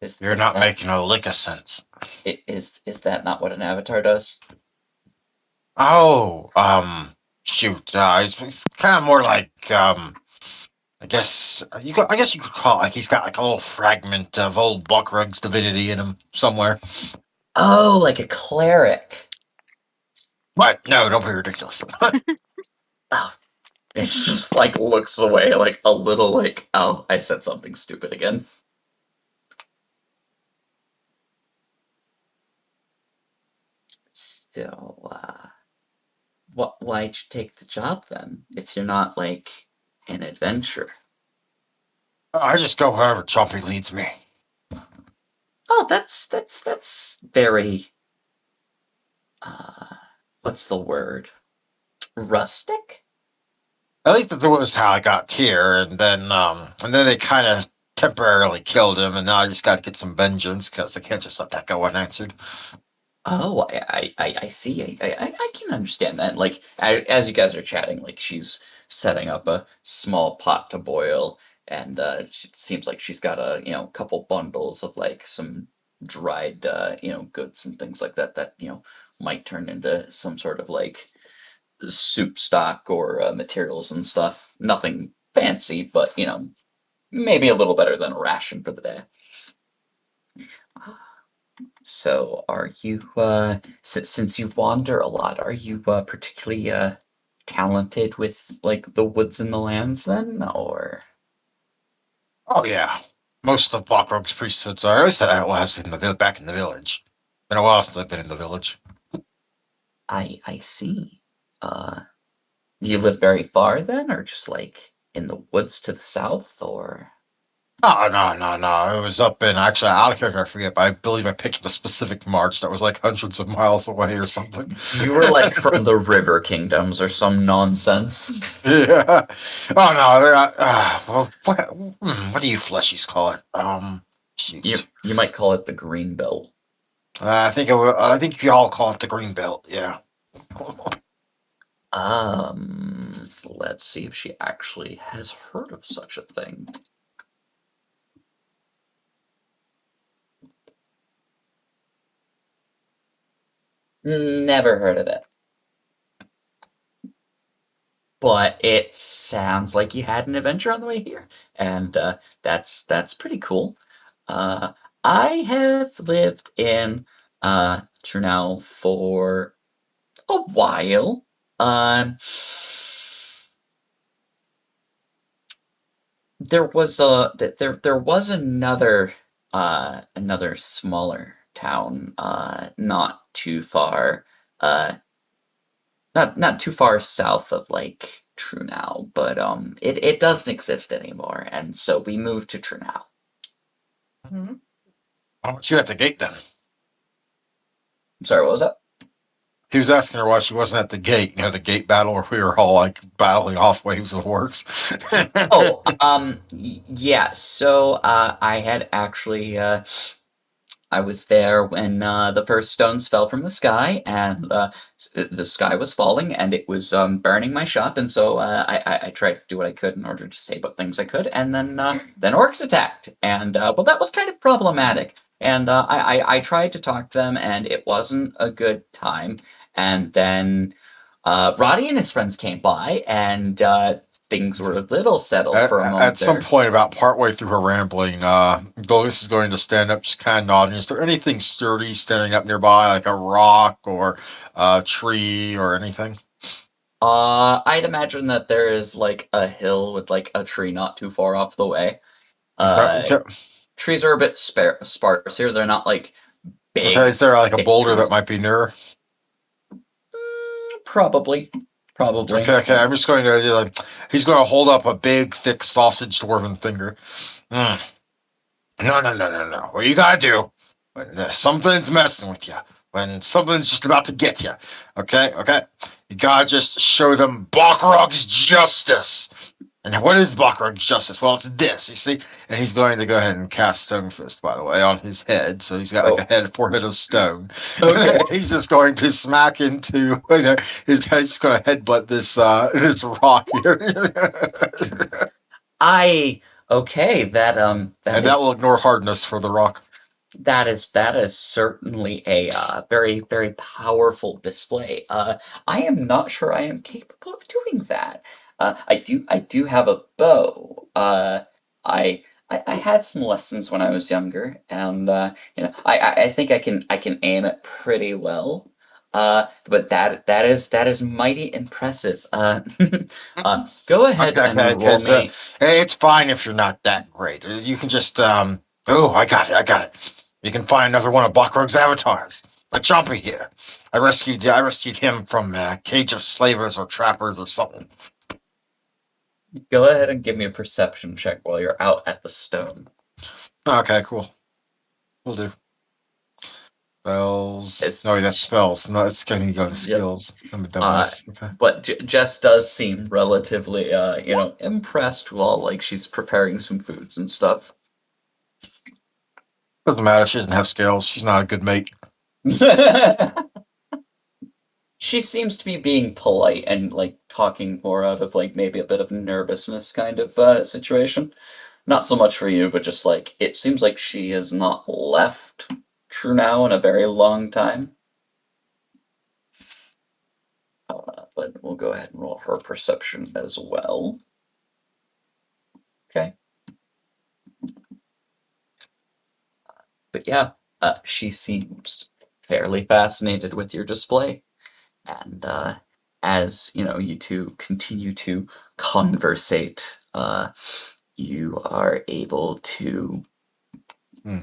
Is You're is not that making a lick of sense. is that not what an avatar does? Oh, shoot. It's kind of more like, I guess I guess you could call it like he's got like a little fragment of old Buckrug's divinity in him somewhere. Oh, like a cleric. But no, don't be ridiculous. Oh, it just like looks away like a little like, oh, I said something stupid again. So, why'd you take the job then if you're not like an adventurer? I just go wherever Chompy leads me. Oh, that's very uh what's the word? Rustic? At least it was how I got here, and then they kind of temporarily killed him, and now I just got to get some vengeance because I can't just let that go unanswered. Oh, I see. I can understand that. Like, as you guys are chatting, like she's setting up a small pot to boil, and it seems like she's got a couple bundles of like some dried goods and things like that that might turn into some sort of like soup stock or materials and stuff. Nothing fancy, but maybe a little better than a ration for the day. So, are you, since you wander a lot, are you particularly talented with like the woods and the lands then, or? Oh yeah, most of Buckrug's priesthoods are. I always said I was back in the village. Been a while since I've been in the village. I see. Uh, you live very far then, or just like in the woods to the south, or? Oh no! It was up in actually out of character. I forget, but I believe I picked a specific march that was like hundreds of miles away or something. You were like from the River Kingdoms or some nonsense. Yeah. Oh no. Well, what do you fleshies call it? You Shoot. you might call it the Green Belt. I think you all call it the green belt. Yeah. Let's see if she actually has heard of such a thing. Never heard of it. But it sounds like you had an adventure on the way here, and that's pretty cool. Uh, I have lived in Trunau for a while. Um, there was another smaller town not too far not too far south of like Trunau, but it doesn't exist anymore, and so we moved to Trunau. Mhm. Why don't you at the gate then? I'm sorry, what was that? He was asking her why she wasn't at the gate. You know, the gate battle where we were all like battling off waves of orcs. Oh, yeah. So I had actually I was there when the first stones fell from the sky, and the sky was falling, and it was burning my shop, and so I tried to do what I could in order to save what things I could, and then orcs attacked, and well, that was kind of problematic, and I tried to talk to them, and it wasn't a good time, and then Roddy and his friends came by, and things were a little settled for a At moment some there. point, about partway through her rambling, Douglas is going to stand up, just kind of nodding. Is there anything sturdy standing up nearby, like a rock or a tree or anything? I'd imagine that there is like a hill with like a tree not too far off the way. Okay, Uh, okay, trees are a bit sparse here. They're not like okay. big, Is there like a thick boulder that trees. might be near? Probably, Okay, probably. okay. I'm just going to like, he's going to hold up a big, thick sausage dwarven finger. Mm. No, no, no, no, no. What you gotta do when something's messing with you, when something's just about to get you, okay, okay, you gotta just show them Balrog's justice. And what is Balrog's justice? Well, it's this, you see. And he's going to go ahead and cast Stone Fist, by the way, on his head. So he's got like Oh, a forehead of stone. And okay. he's just going to smack into he's just going to headbutt this rock here. I okay. That And that is will ignore hardness for the rock. that is certainly a very powerful display. I am not sure I am capable of doing that. I do have a bow. I had some lessons when I was younger, and I think I can aim it pretty well. But that is mighty impressive. Go ahead Okay, and okay, okay. roll So me. hey, it's fine if you're not that great. You can just Oh, I got it. I got it. You can find another one of Balrog's avatars, like Chompy here. I rescued him from a cage of slavers or trappers or something. Go ahead and give me a perception check while you're out at the stone. Okay, cool. We'll do. Spells. No, that's It's spells. No, it's going to go to Yep. skills. I'm a dumbass. Okay. But Jess does seem relatively, impressed while like she's preparing some foods and stuff. Doesn't matter. She doesn't have scales. She's not a good mate. She seems to be being polite and like talking more out of like maybe a bit of nervousness kind of situation. Not so much for you, but just like it seems like she has not left Trunau in a very long time. But we'll go ahead and roll her perception as well. Okay. But yeah, she seems fairly fascinated with your display. And as you two continue to conversate, you are able to, Hmm.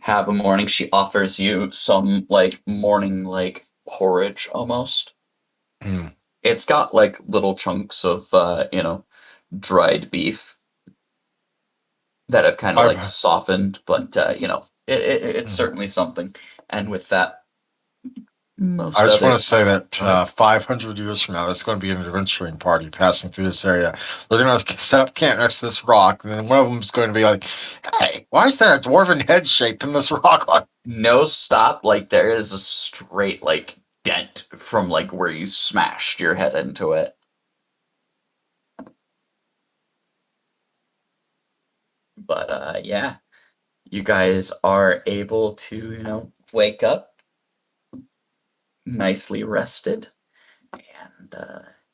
have a morning. She offers you some like morning like porridge almost. Hmm. It's got like little chunks of dried beef that have kind of like I, softened, but it's hmm. certainly something. And with that, I most just want other to say that go ahead. 500 years from now, there's going to be an adventuring party passing through this area. They're going to set up camp next to this rock, and then one of them is going to be like, "Hey, why is there a dwarven head shape in this rock?" No stop, like there is a straight like dent from like where you smashed your head into it. But yeah, you guys are able to, wake up nicely rested, and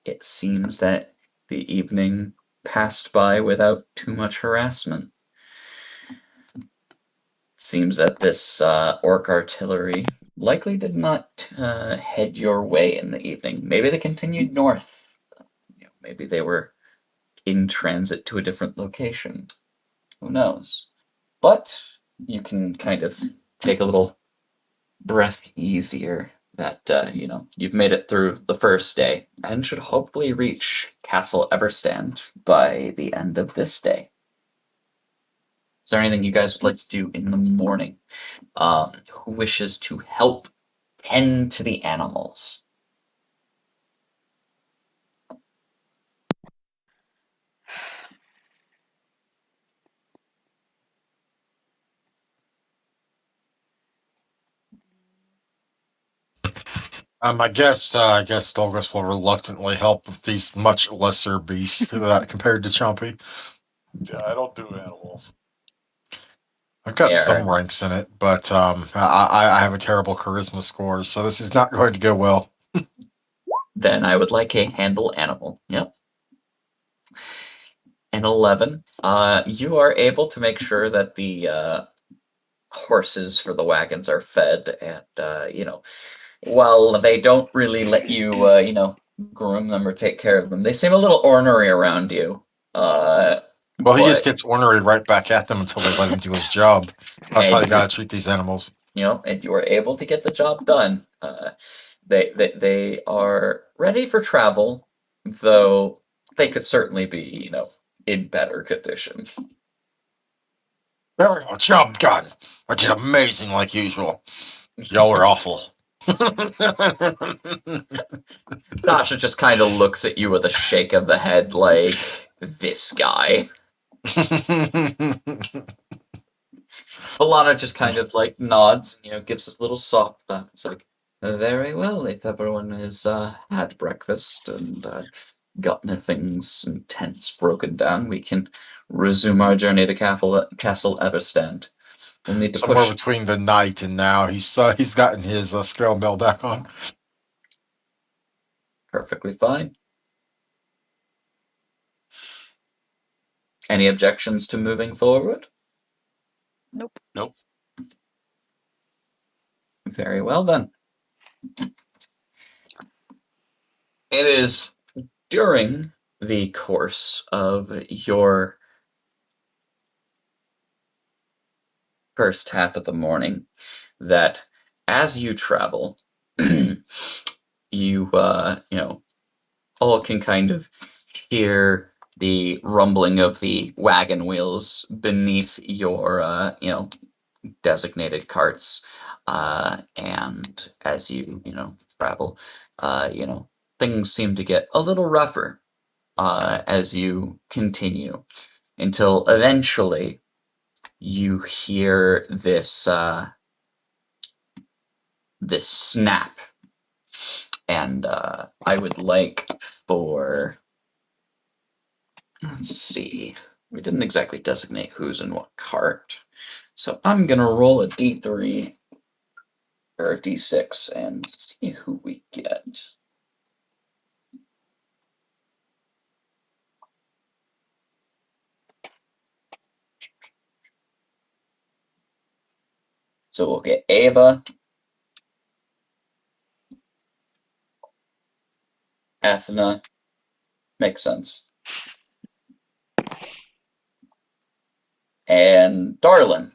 it seems that the evening passed by without too much harassment. Seems that this orc artillery likely did not head your way in the evening. Maybe they continued north. Maybe they were in transit to a different location. Who knows? But you can kind of take a little breath easier that you've made it through the first day and should hopefully reach Castle Everstand by the end of this day. Is there anything you guys would like to do in the morning? Who wishes to help tend to the animals? I guess Dolgus will reluctantly help with these much lesser beasts that compared to Chompy. Yeah, I don't do animals. I've got Fair. some ranks in it, but I have a terrible charisma score, so this is not going to go well. Then I would like a handle animal. Yep. An 11. You are able to make sure that the horses for the wagons are fed, and while they don't really let you groom them or take care of them, they seem a little ornery around you. Well, he just But gets ornery right back at them until they let him do his job. That's how and you gotta treat these animals. and you are able to get the job done. They are ready for travel, though they could certainly be in better condition. There we go, job done. I did amazing like usual. Y'all were awful. Tasha just kind of looks at you with a shake of the head, like, this guy. Alana just kind of like nods, gives us a little soft laugh. It's like, very well, if everyone has had breakfast and gotten their things and tents broken down, we can resume our journey to Castle Everstand. We'll need to Somewhere push. between the night and now, he's gotten his scale mail back on. Perfectly fine. Any objections to moving forward? Nope. Nope. Very well then. It is during the course of your first half of the morning that as you travel, you all can kind of hear the rumbling of the wagon wheels beneath your designated carts. And as you travel, things seem to get a little rougher as you continue until eventually you hear this snap, and I would like for, let's see, we didn't exactly designate who's in what cart, so I'm gonna roll a d3 or a d6 and see who we get. So we'll get Ava, Athena, makes sense, and Darlin,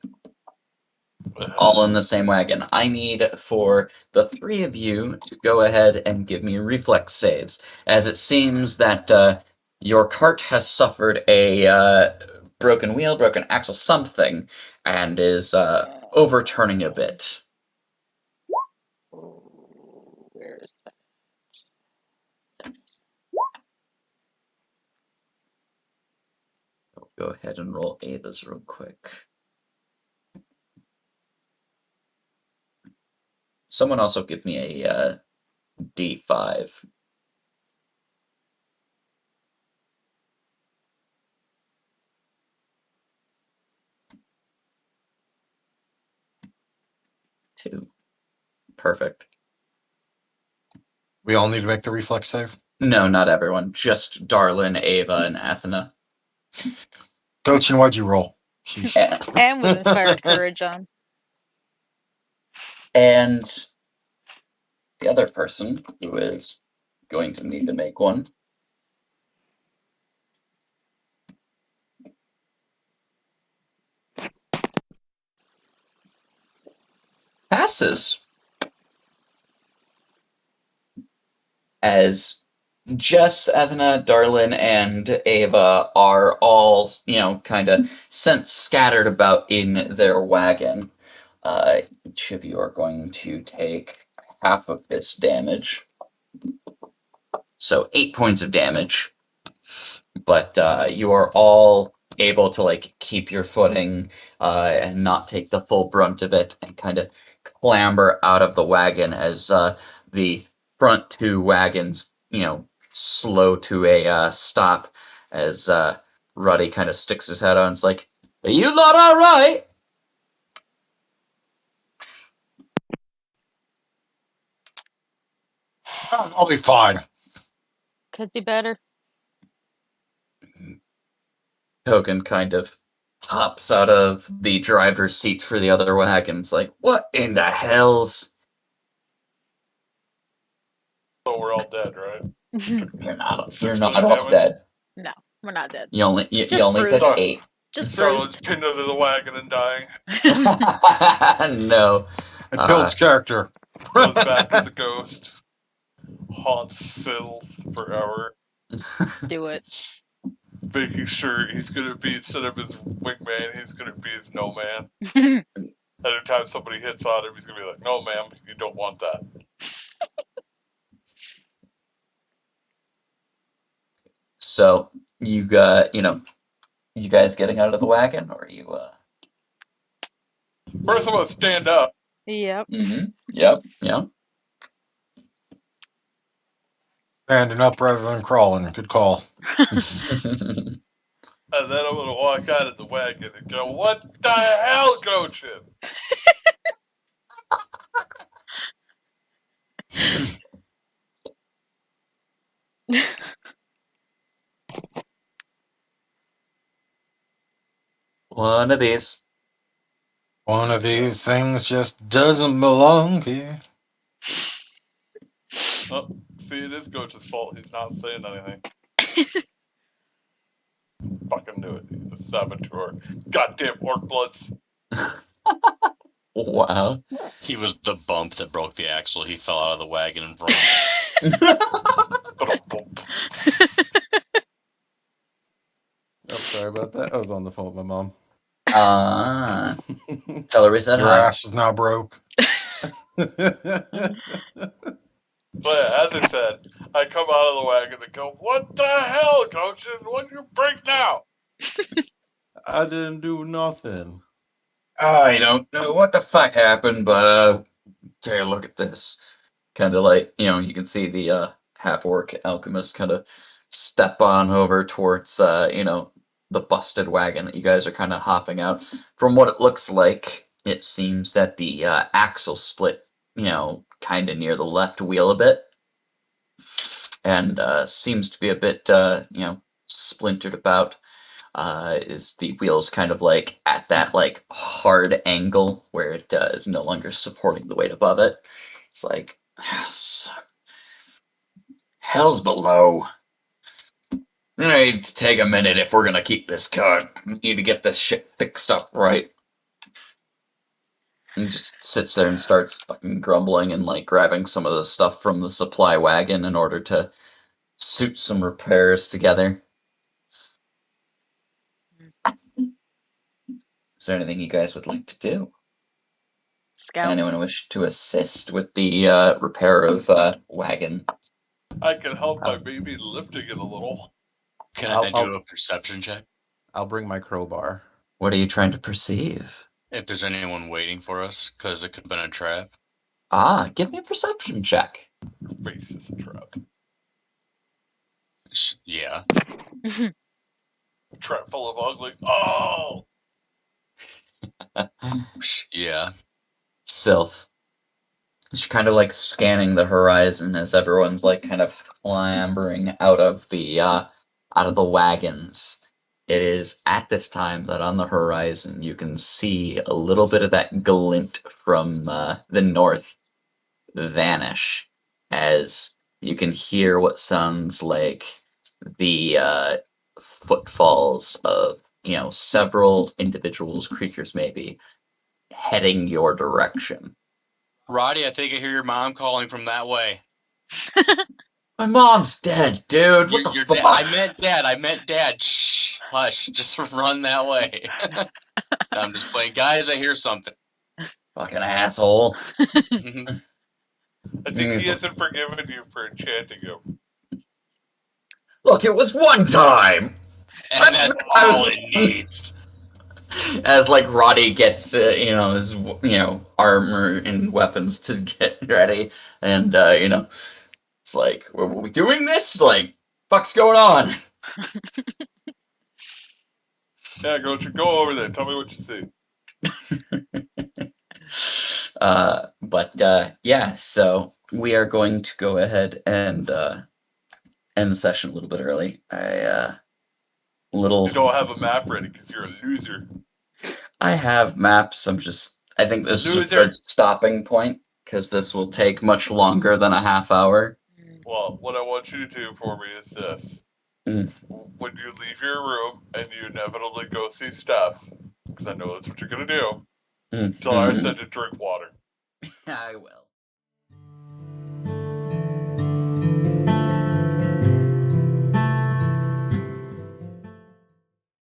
all in the same wagon. I need for the three of you to go ahead and give me reflex saves, as it seems that your cart has suffered a broken wheel, broken axle, something, and is overturning a bit. Where is that? There it is. I'll go ahead and roll Ava's real quick. Someone also give me a D5. Two. Perfect. We all need to make the reflex save. No, not everyone. Just Darlin, Ava, and Athena. Gochin, why'd you roll? Sheesh. And with inspired courage on. And the other person who is going to need to make one passes as Jess, Ethna, Darlin, and Ava are all, kind of scattered about in their wagon. Each of you are going to take half of this damage. So 8 points of damage. But you are all able to keep your footing and not take the full brunt of it and kind of clamber out of the wagon as the front two wagons, slow to a stop as Ruddy kind of sticks his head out and is like, "Are you lot all right?" I'll be fine. Could be better. Hogan kind of hops out of the driver's seat for the other wagon. It's like, "What in the hell's?" So we're all dead, right? You're not all damage? dead. No, we're not dead. You only Just only bruised. took 8. Just So bruised. it's pinned under the wagon and dying. No. It killed its character. Goes back as a ghost. Haunts Syl forever. Do it. Making sure he's gonna be, instead of his wingman, he's gonna be his no man. Anytime somebody hits on him, he's gonna be like, "No, ma'am, you don't want that." So you got, you guys getting out of the wagon, or you? First, I'm gonna stand up. Yep. Yep. Standing up rather than crawling. Good call. And then I'm gonna walk out of the wagon and go, "What the hell, Gochin?" One of these. One of these things just doesn't belong here. Oh, see, it is Gochin's fault. He's not saying anything. Fucking knew it. He's a saboteur. Goddamn orc bloods. Wow. He was the bump that broke the axle. He fell out of the wagon and broke. Oh, sorry about that. I was on the phone with my mom. Tell her we said Your hi. ass is now broke. But as I said, I come out of the wagon and go, "What the hell, Gochin? What you break now?" I didn't do nothing. I don't know what the fuck happened, but take a look at this. Kind of you can see the half-orc alchemist kind of step on over towards the busted wagon that you guys are kind of hopping out. From what it looks like, it seems that the axle split, kind of near the left wheel a bit, and seems to be a bit splintered about. Is the wheels kind of at that hard angle where it is no longer supporting the weight above it. It's like, yes, hell's below. We need to take a minute if we're gonna keep this car. We need to get this shit fixed up right. And just sits there and starts fucking grumbling and grabbing some of the stuff from the supply wagon in order to suit some repairs together. Is there anything you guys would like to do? Scout. Anyone wish to assist with the repair of wagon? I can help by maybe lifting it a little. Can I I'll- do a perception check? I'll bring my crowbar. What are you trying to perceive? If there's anyone waiting for us, because it could have been a trap. Give me a perception check. Your face is a trap. Yeah. A trap full of ugly. Oh! Yeah. Sylph. She's kind of scanning the horizon as everyone's kind of clambering out of the wagons. It is at this time that on the horizon you can see a little bit of that glint from the north vanish as you can hear what sounds like the footfalls of several individuals, creatures maybe, heading your direction. Roddy, I think I hear your mom calling from that way. My mom's dead, dude. What the Your fuck? dad. I meant dad. Shh, hush. Just run that way. No, I'm just playing. Guys, I hear something. Fucking asshole. I think he hasn't forgiven you for enchanting him. Look, it was one time. And that's all it needs. As like Roddy gets his armor and weapons to get ready, and it's like, were we doing this? Like, fuck's going on? Yeah, go over there. Tell me what you see. Yeah, so we are going to go ahead and end the session a little bit early. You don't have a map ready because you're a loser. I have maps. I think this is a good stopping point because this will take much longer than a half hour. Well, what I want you to do for me is this. Mm. When you leave your room and you inevitably go see Steph, because I know that's what you're going to do, tell her I said to drink water. I will.